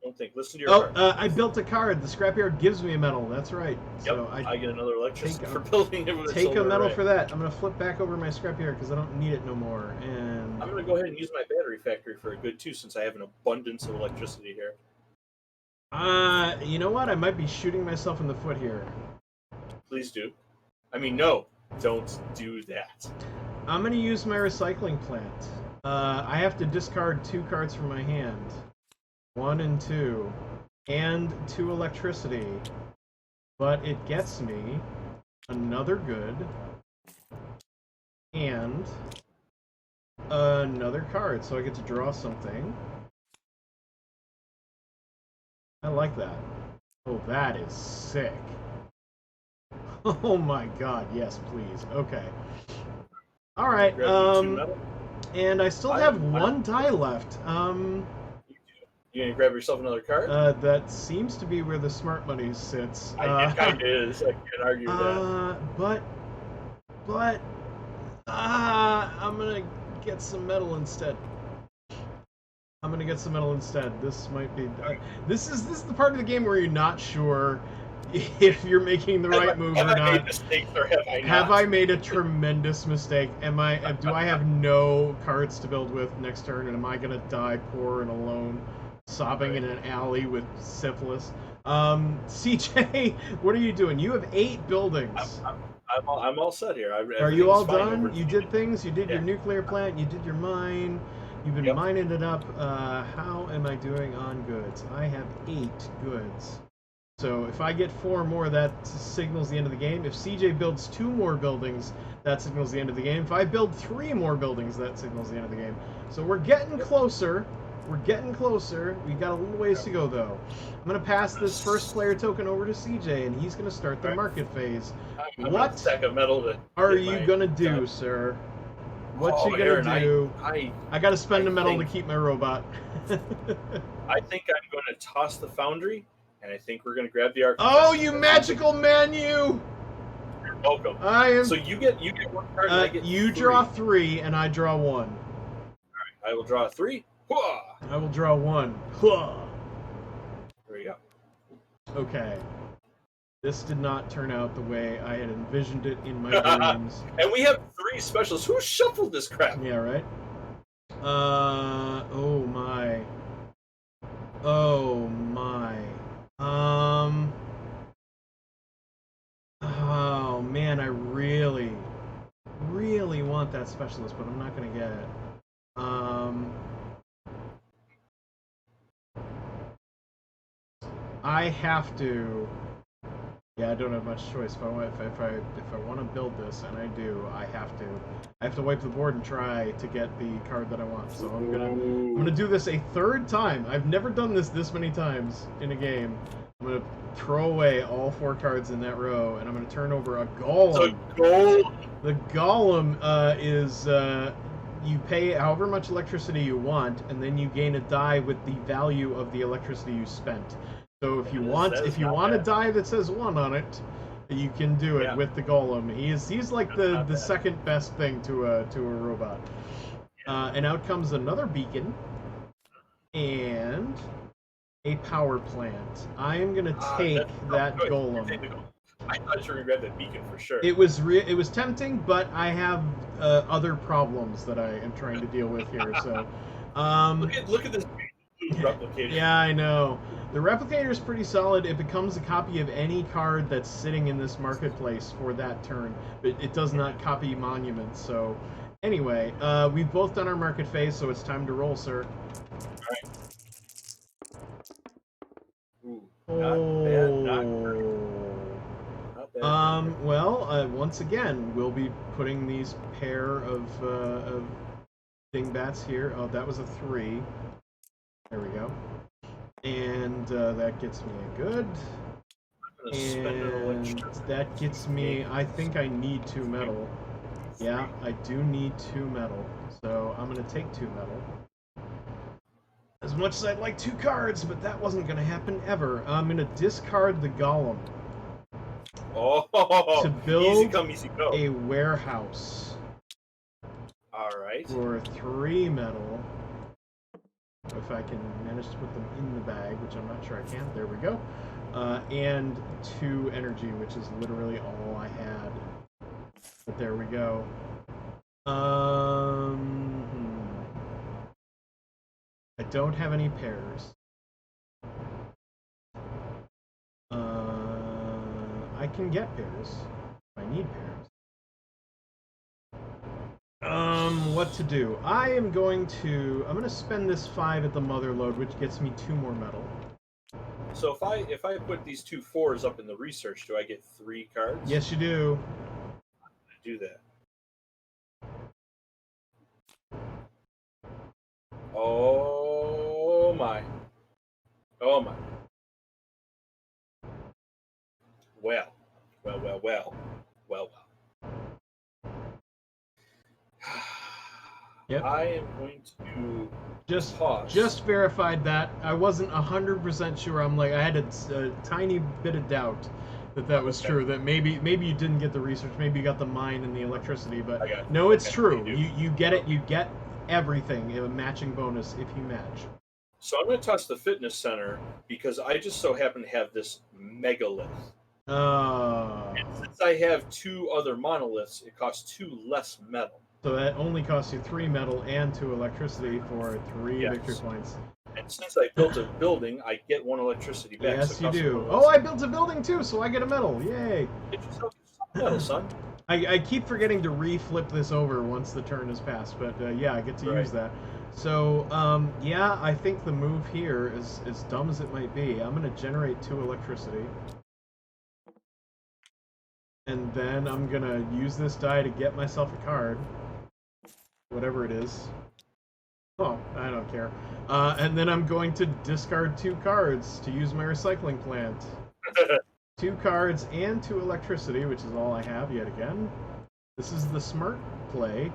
Don't think. Listen to your heart. I built a card. The scrapyard gives me a medal. That's right. Yep, So I get another electricity for building it with a take a medal array. for that. I'm going to flip back over my scrapyard because I don't need it no more. And I'm going to go ahead and use my battery factory for a good 2 since I have an abundance of electricity here. You know what? I might be shooting myself in the foot here. Please do. I mean, no, don't do that. I'm going to use my recycling plant. I have to discard 2 cards from my hand. 1 and 2. And 2 electricity. But it gets me another good. And another card. So I get to draw something. I like that. Oh, that is sick. Oh my god, yes, please. Okay. Alright, and I still have 1 die left. You gonna grab yourself another card? That seems to be where the smart money sits. It kind of is. I can't argue that. But, I'm gonna get some metal instead. This might be. This is the part of the game where you're not sure if you're making the right move or not. Have I made mistakes or have I not? Have I made a tremendous mistake? Do I have no cards to build with next turn, and am I gonna die poor and alone, sobbing in an alley with syphilis? CJ, what are you doing? You have 8 buildings. I'm all set here. Are you all done? You did things. You did your nuclear plant. You did your mine. You've been mining it up. How am I doing on goods? I have 8 goods. So if I get 4 more, that signals the end of the game. If CJ builds 2 more buildings, that signals the end of the game. If I build 3 more buildings, that signals the end of the game. So we're getting closer. We're getting closer. We got a little ways to go, though. I'm going to pass this first player token over to CJ, and he's going to start the market phase. What are you going to do, sir? What you gonna do? I gotta spend a metal to keep my robot. I think I'm gonna toss the foundry, and I think we're gonna grab the architect. Oh, you magical man, you! welcome. I am. So you get one card. And I get you three. draw 3, and I draw 1. All right, I will draw 3. Hwah! I will draw 1. Hwah! There you go. Okay. This did not turn out the way I had envisioned it in my dreams. And we have 3 specialists. Who shuffled this crap? Yeah, right? Oh my. Oh my. Oh man, I really, really want that specialist, but I'm not gonna get it. I have to. Yeah, I don't have much choice. If I want to build this, and I do, I have to wipe the board and try to get the card that I want. So I'm gonna do this a 3rd time. I've never done this many times in a game. I'm gonna throw away all 4 cards in that row, and I'm gonna turn over a golem. The golem is you pay however much electricity you want, and then you gain a die with the value of the electricity you spent. So if you want a die that says 1 on it, you can do it with the golem. He's like the second best thing to a robot. And out comes another beacon and a power plant. I am gonna take that golem. I thought you were gonna grab that beacon for sure. It was tempting, but I have other problems that I am trying to deal with here. So look at this replicator. Yeah, I know. The replicator is pretty solid. It becomes a copy of any card that's sitting in this marketplace for that turn, but it does not copy monuments. So, anyway, we've both done our market phase, so it's time to roll, sir. All right. Ooh, not bad. Not bad. Well, once again, we'll be putting these pair of dingbats here. Oh, that was a 3. There we go. And that gets me a good. And that gets me. I think I need 2 metal. Yeah, I do need 2 metal. So I'm going to take 2 metal. As much as I'd like 2 cards, but that wasn't going to happen ever. I'm going to discard the golem. To build easy come, easy go. a warehouse. Alright. For 3 metal. If I can manage to put them in the bag, which I'm not sure I can. There we go. And 2 energy, which is literally all I had. But there we go. I don't have any pairs. I can get pairs if I need pairs. What to do? I'm going to spend this 5 at the mother load, which gets me 2 more metal. So if I put these 2 4s up in the research, do I get 3 cards? Yes, you do. I'm gonna do that. Oh my. Oh my. Well. Yep. I am going to just verified that. I wasn't 100% sure. I'm like, I had a tiny bit of doubt that was true. That maybe you didn't get the research. Maybe you got the mine and the electricity. But no, it's true. You get it. You get everything. A matching bonus if you match. So I'm going to toss the fitness center because I just so happen to have this megalith. And since I have 2 other monoliths, it costs 2 less metal. So that only costs you 3 metal and 2 electricity for 3 victory points. And since I built a building, I get 1 electricity back. Yes, you do. Oh, I built a building too, so I get a medal. Yay! Get yourself a medal, son. I keep forgetting to re-flip this over once the turn is passed, but yeah, I get to use that. So, yeah, I think the move here is as dumb as it might be. I'm going to generate 2 electricity. And then I'm going to use this die to get myself a card. Whatever it is. Oh, I don't care. And then I'm going to discard 2 cards to use my recycling plant. 2 cards and 2 electricity, which is all I have yet again. This is the smart play.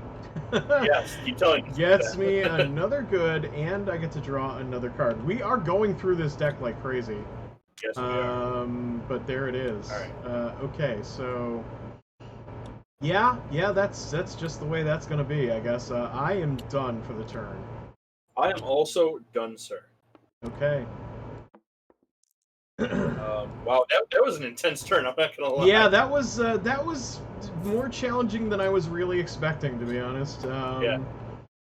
Yes, keep telling me. Gets me another good, and I get to draw another card. We are going through this deck like crazy. Yes, we are. But there it is. All right. Okay, so Yeah, that's just the way that's gonna be, I guess. I am done for the turn. I am also done, sir. Okay. Wow, that was an intense turn. I'm not gonna lie. Yeah, that was more challenging than I was really expecting, to be honest. Yeah.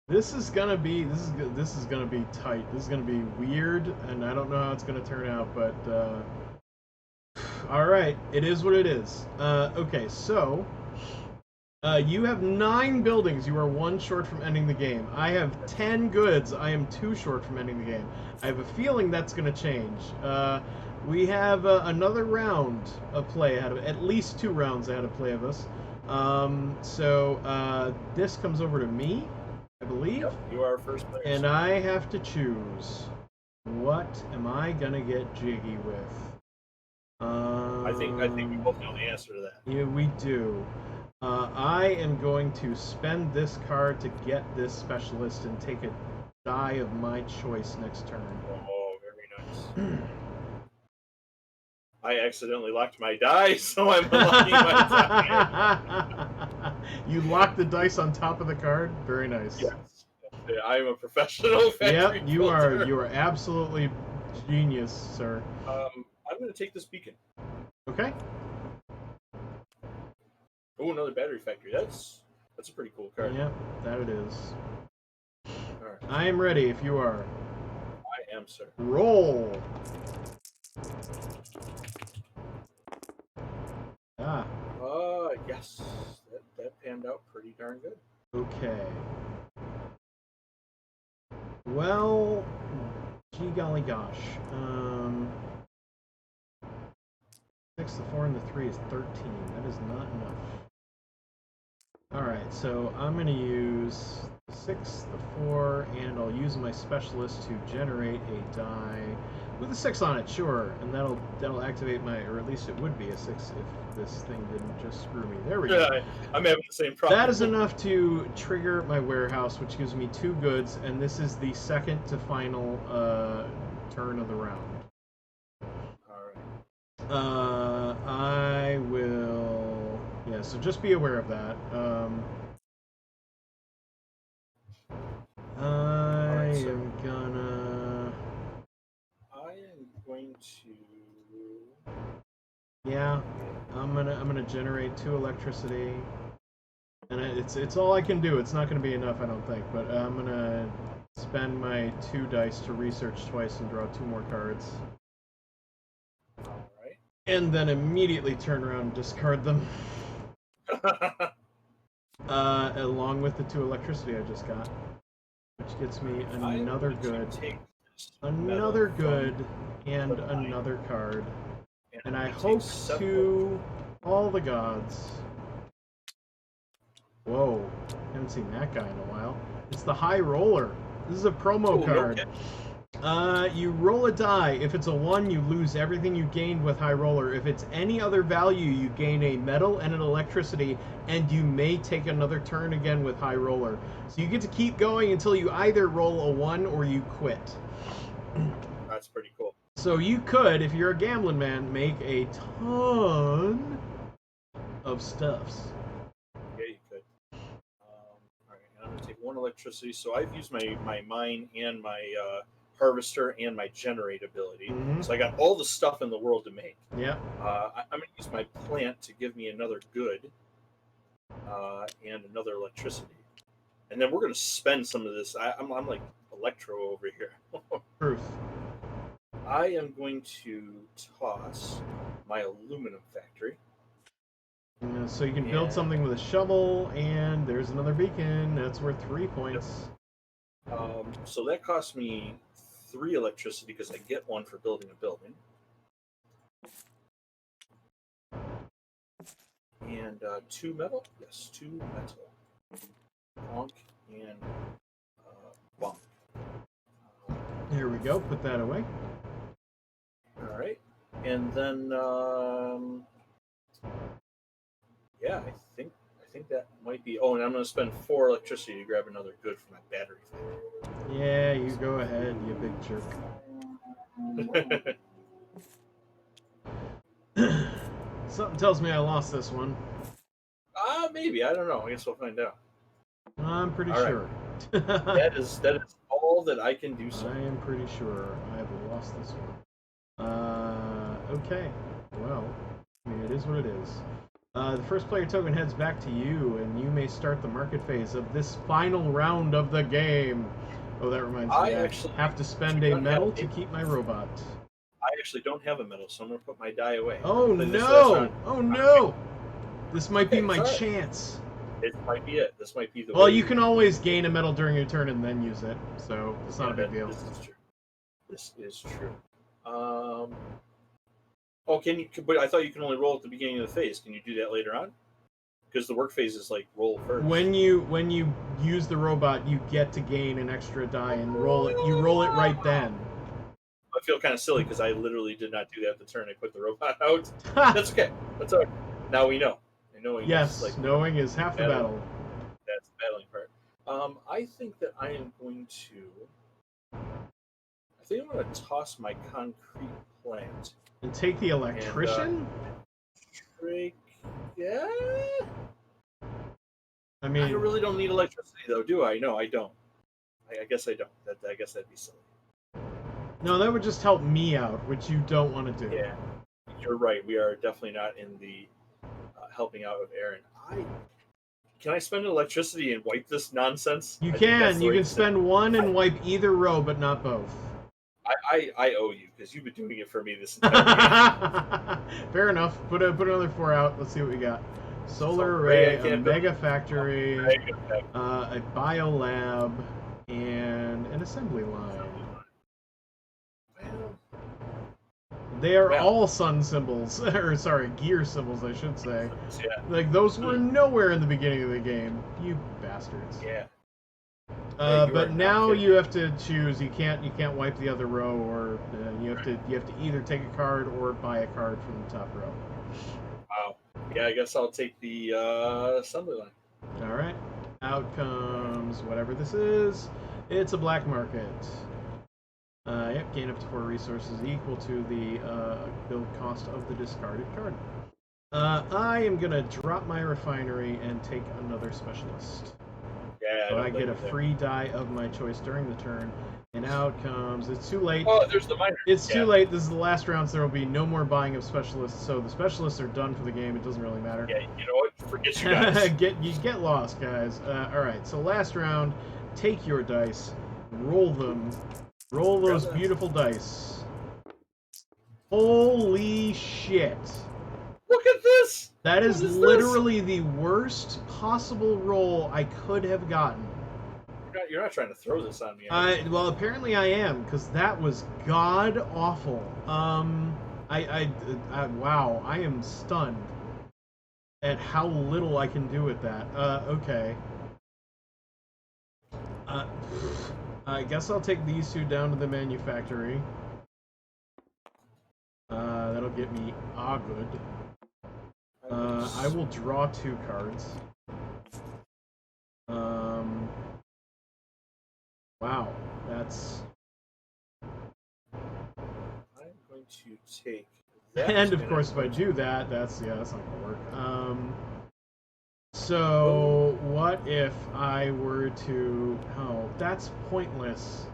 This is gonna be this is gonna be tight. This is gonna be weird, and I don't know how it's gonna turn out, but all right, it is what it is. Okay, so you have 9 buildings. You are 1 short from ending the game. I have 10 goods. I am 2 short from ending the game. I have a feeling that's going to change. We have another round of play ahead of at least 2 rounds ahead of play of us. So this comes over to me, I believe. Yep, you are first player. And I have to choose. What am I gonna get jiggy with? I think we both know the answer to that. Yeah, we do. I am going to spend this card to get this specialist and take a die of my choice next turn. Oh, very nice. I accidentally locked my die, so I'm locking my die. You locked the dice on top of the card? Very nice. Yes. I am a professional factory Yep, you are absolutely genius, sir. I'm going to take this beacon. Okay. Oh, another battery factory. That's a pretty cool card. Yep, that it is. All right. I am ready if you are. I am, sir. Roll. Ah. Yes. That panned out pretty darn good. Okay. Well, gee golly gosh. 6, the 4, and the 3 is 13. That is not enough. Alright, so I'm going to use the 6, the 4, and I'll use my specialist to generate a die with a 6 on it, sure. And that'll activate my, or at least it would be a 6 if this thing didn't just screw me. There we go. Yeah, I'm having the same problem. That is enough to trigger my warehouse, which gives me 2 goods, and this is the second to final turn of the round. I will... Yeah, so just be aware of that. I am going to... Yeah, I'm gonna generate 2 electricity. And it's all I can do. It's not gonna be enough, I don't think, but I'm gonna spend my 2 dice to research twice and draw 2 more cards. Alright. And then immediately turn around and discard them. Along with the 2 electricity I just got. Which gets me another good. Another good and another card. And I hope to all the gods. Whoa, haven't seen that guy in a while. It's the High Roller. This is a promo card. You roll a die. If it's a 1, you lose everything you gained with High Roller. If it's any other value, you gain a metal and an electricity, and you may take another turn again with High Roller. So you get to keep going until you either roll a 1 or you quit. That's pretty cool. So you could, if you're a gambling man, make a ton of stuffs. Yeah, you could. Alright, I'm going to take 1 electricity. So I've used my mine and my harvester and my generate ability. Mm-hmm. So I got all the stuff in the world to make. Yeah. I'm going to use my plant to give me another good and another electricity. And then we're going to spend some of this. I'm like Electro over here. Truth. I am going to toss my aluminum factory. So you can build something with a shovel, and there's another beacon. That's worth 3 points. So that costs me 3 electricity because I get 1 for building a building. And 2 metal? Yes, 2 metal. Bonk and bonk. There we go. Put that away. All right. And then, yeah, I think that might be... Oh, and I'm going to spend 4 electricity to grab another good for my battery factory. Yeah, you go ahead, you big jerk. Something tells me I lost this one. Maybe. I don't know. I guess we'll find out. I'm pretty All right. sure. That is all that I can do. So I am pretty sure I've lost this one. Okay. Well, I mean, it is what it is. The first player token heads back to you, and you may start the market phase of this final round of the game. Oh, that reminds me. I have to spend a medal to keep my robot. I actually don't have a medal, so I'm going to put my die away. Oh, no! Oh, no! This might be my chance. It might be it. This might be the Well, you can always gain a medal during your turn and then use it, so it's not a big deal. This is true. This is true. Oh, can you? But I thought you can only roll at the beginning of the phase. Can you do that later on? Because the work phase is like roll first. When you use the robot, you get to gain an extra die and roll it. You roll it right then. I feel kind of silly because I literally did not do that the turn I put the robot out. That's okay. That's all right. Now we know. And knowing knowing is half the battle. That's the battling part. I think that I am going to. I think I'm going to toss my concrete plant. And take the electrician? Yeah. I mean, I really don't need electricity, though, do I? No, I don't. I guess I don't. I guess that'd be silly. No, that would just help me out, which you don't want to do. Yeah, you're right. We are definitely not in the helping out of Aaron. Can I spend electricity and wipe this nonsense? You can. You can spend one and wipe either row, but not both. I owe you because you've been doing it for me this entire game. Fair enough. Put another 4 out. Let's see what we got. Solar array, a mega factory, a biolab, and an assembly line. They are all sun symbols, or sorry, gear symbols, I should say. Yeah. Like those were nowhere in the beginning of the game. You bastards. Yeah. But now you have to choose. You can't wipe the other row, or you have to either take a card or buy a card from the top row. Wow. Yeah, I guess I'll take the assembly line. All right. Outcomes, whatever this is, it's a black market. Yep, gain up to 4 resources equal to the build cost of the discarded card. I am gonna drop my refinery and take another specialist. Yeah. So I get a free die of my choice during the turn, and out comes. It's too late. Oh, there's the miner. It's too late. This is the last round, so there will be no more buying of specialists. So the specialists are done for the game. It doesn't really matter. Yeah, you know what? Forget you guys. get lost, guys. All right. So last round, take your dice, roll them. Roll those beautiful dice. Holy shit. Look at this! That is literally the worst possible roll I could have gotten. You're not trying to throw this on me. Well, apparently I am, because that was god-awful. Wow, I am stunned at how little I can do with that. Okay. I guess I'll take these 2 down to the manufactory. That'll get me good. I will draw 2 cards. Wow, that's... I'm going to take that. And of course, if I do that, that's not gonna work. So what if I were to? Oh, that's pointless.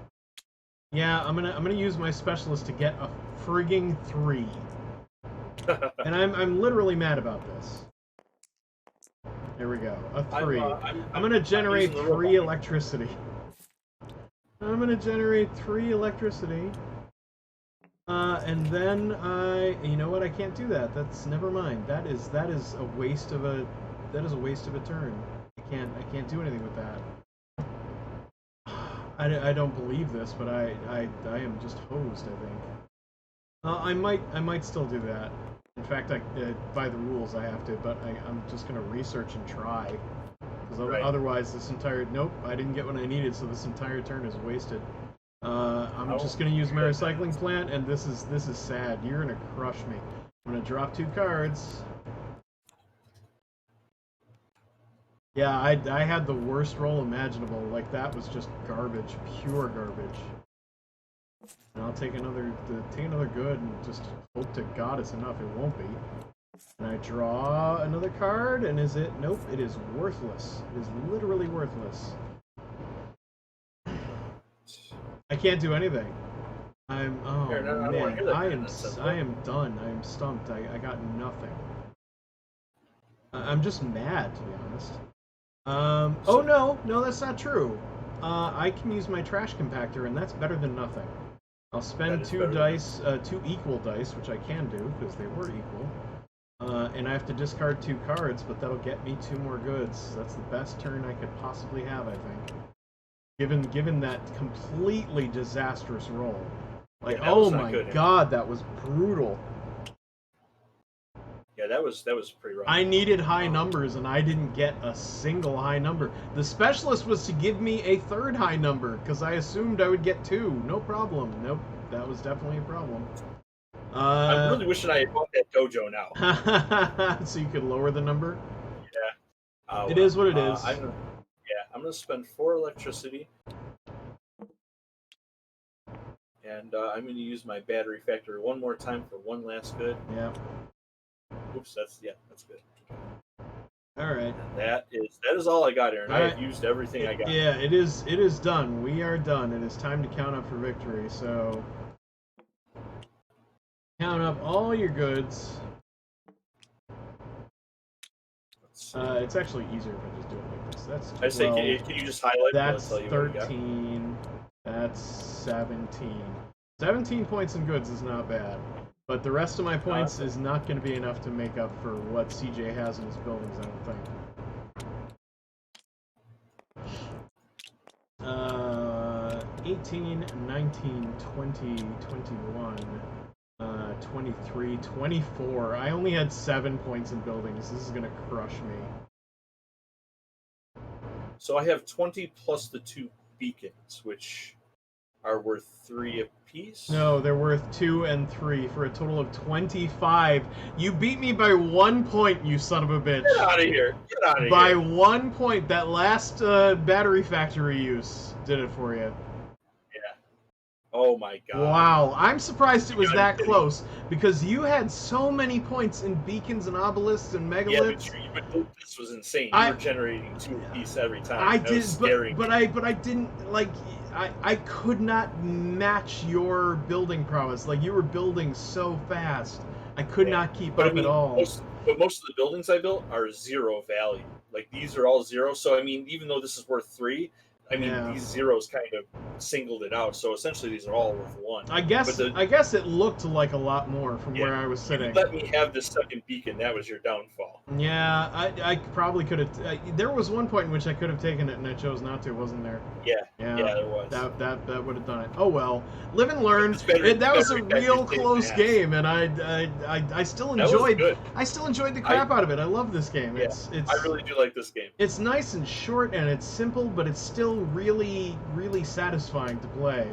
Yeah, I'm gonna use my specialist to get a frigging 3, and I'm literally mad about this. There we go, a 3. I'm gonna generate 3 electricity. I'm gonna generate 3 electricity. And then you know what? I can't do that. That's never mind. That is a waste of a turn. I can't do anything with that. I don't believe this, but I am just hosed, I think. I might still do that. In fact, by the rules I have to, but I'm just gonna research and try. Because otherwise, this entire I didn't get what I needed, so this entire turn is wasted. I'm just gonna use my recycling plant, and this is sad. You're gonna crush me. I'm gonna drop 2 cards. Yeah, I had the worst roll imaginable. Like, that was just garbage, pure garbage. And I'll take another good and just hope to God it's enough. It won't be. And I draw another card, and is it? Nope, it is worthless. It is literally worthless. I can't do anything. Oh Here, no, man, I am done. I am stumped. I got nothing. I'm just mad, to be honest. Oh no, that's not true. I can use my trash compactor, and that's better than nothing. I'll spend two equal dice, which I can do because they were equal. And I have to discard 2 cards, but that'll get me 2 more goods. That's the best turn I could possibly have, I think. Given that completely disastrous roll. Like, yeah, oh my god, that was brutal. Yeah, that was pretty rough. I needed high numbers, and I didn't get a single high number. The specialist was to give me a 3rd high number, because I assumed I would get 2. No problem. Nope, that was definitely a problem. I'm really wishing I had bought that dojo now. So you could lower the number? Yeah. It is what it is. I'm going to spend 4 electricity. And I'm going to use my battery factory one more time for one last good. Yeah. Oops, that's good. All right. And that is all I got, Aaron. I have used everything I got. Yeah, it is done. We are done. It is time to count up for victory. So count up all your goods. It's actually easier if I just do it like this. That's 12. I say, can you just highlight? That's 13. That's 17. 17 points in goods is not bad. But the rest of my points is not going to be enough to make up for what CJ has in his buildings, I don't think. 18, 19, 20, 21, 23, 24. I only had 7 points in buildings. This is going to crush me. So I have 20 plus the 2 beacons, which are worth 3 apiece? No, they're worth 2 and 3 for a total of 25. You beat me by 1 point, you son of a bitch. Get out of here. Get out of here. By 1 point. That last battery factory use did it for you. Yeah. Oh my god. Wow. I'm surprised it was that close because you had so many points in beacons and obelisks and megaliths. Yeah, but this was insane. You were generating 2 apiece every time. I did, but I didn't like. I could not match your building prowess. Like, you were building so fast. I could not keep up at all. Most of the buildings I built are 0 value. Like, these are all 0. So, I mean, even though this is worth 3, I mean, these zeros kind of singled it out. So, essentially, these are all worth 1. I guess it looked like a lot more from where I was sitting. You let me have the 2nd beacon. That was your downfall. Yeah, I probably could have. There was one point in which I could have taken it, and I chose not to, wasn't there? Yeah, there was. That would have done it. Oh well, live and learn. That was a real close game, and I still enjoyed. I still enjoyed the crap out of it. I love this game. Yeah, I really do like this game. It's nice and short, and it's simple, but it's still really, really satisfying to play.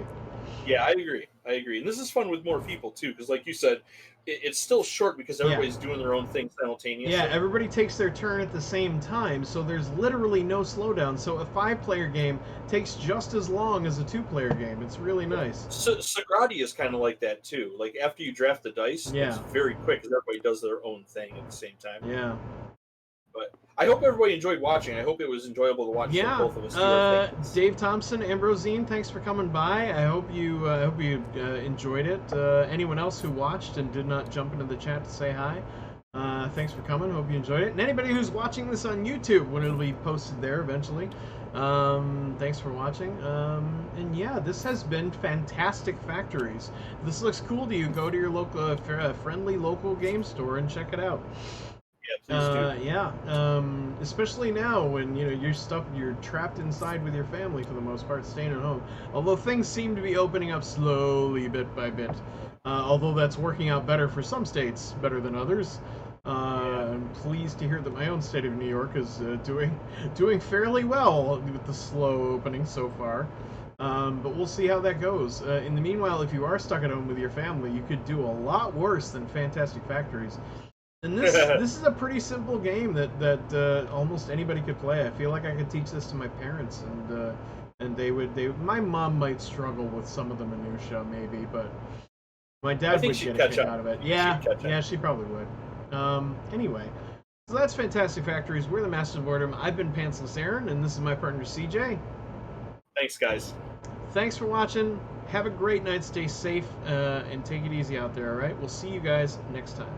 Yeah, I agree. And this is fun with more people too, because like you said, it's still short because everybody's doing their own thing simultaneously. Yeah, everybody takes their turn at the same time, so there's literally no slowdown. So a 5-player game takes just as long as a 2-player game. It's really nice. So Sagradi is kind of like that too. Like, after you draft the dice, it's very quick because everybody does their own thing at the same time. Yeah. But I hope everybody enjoyed watching. I hope it was enjoyable to watch both of us. Dave Thompson, Ambrosine, thanks for coming by. I hope you enjoyed it. Anyone else who watched and did not jump into the chat to say hi, thanks for coming. Hope you enjoyed it. And anybody who's watching this on YouTube, when it'll be posted there eventually, thanks for watching. And yeah, this has been Fantastic Factories. If this looks cool to you, go to your local friendly local game store and check it out. Especially now when you're trapped inside with your family for the most part, staying at home. Although things seem to be opening up slowly, bit by bit. Although that's working out better for some states, better than others. I'm pleased to hear that my own state of New York is doing fairly well with the slow opening so far. But we'll see how that goes. In the meanwhile, if you are stuck at home with your family, you could do a lot worse than Fantastic Factories. And this is a pretty simple game that almost anybody could play. I feel like I could teach this to my parents, and my mom might struggle with some of the minutia maybe, but my dad would get a kick out of it. Yeah, she probably would. Anyway, so that's Fantastic Factories. We're the Masters of Boredom. I've been Pantsless Aaron, and this is my partner CJ. Thanks, guys. Thanks for watching. Have a great night. Stay safe and take it easy out there, all right? We'll see you guys next time.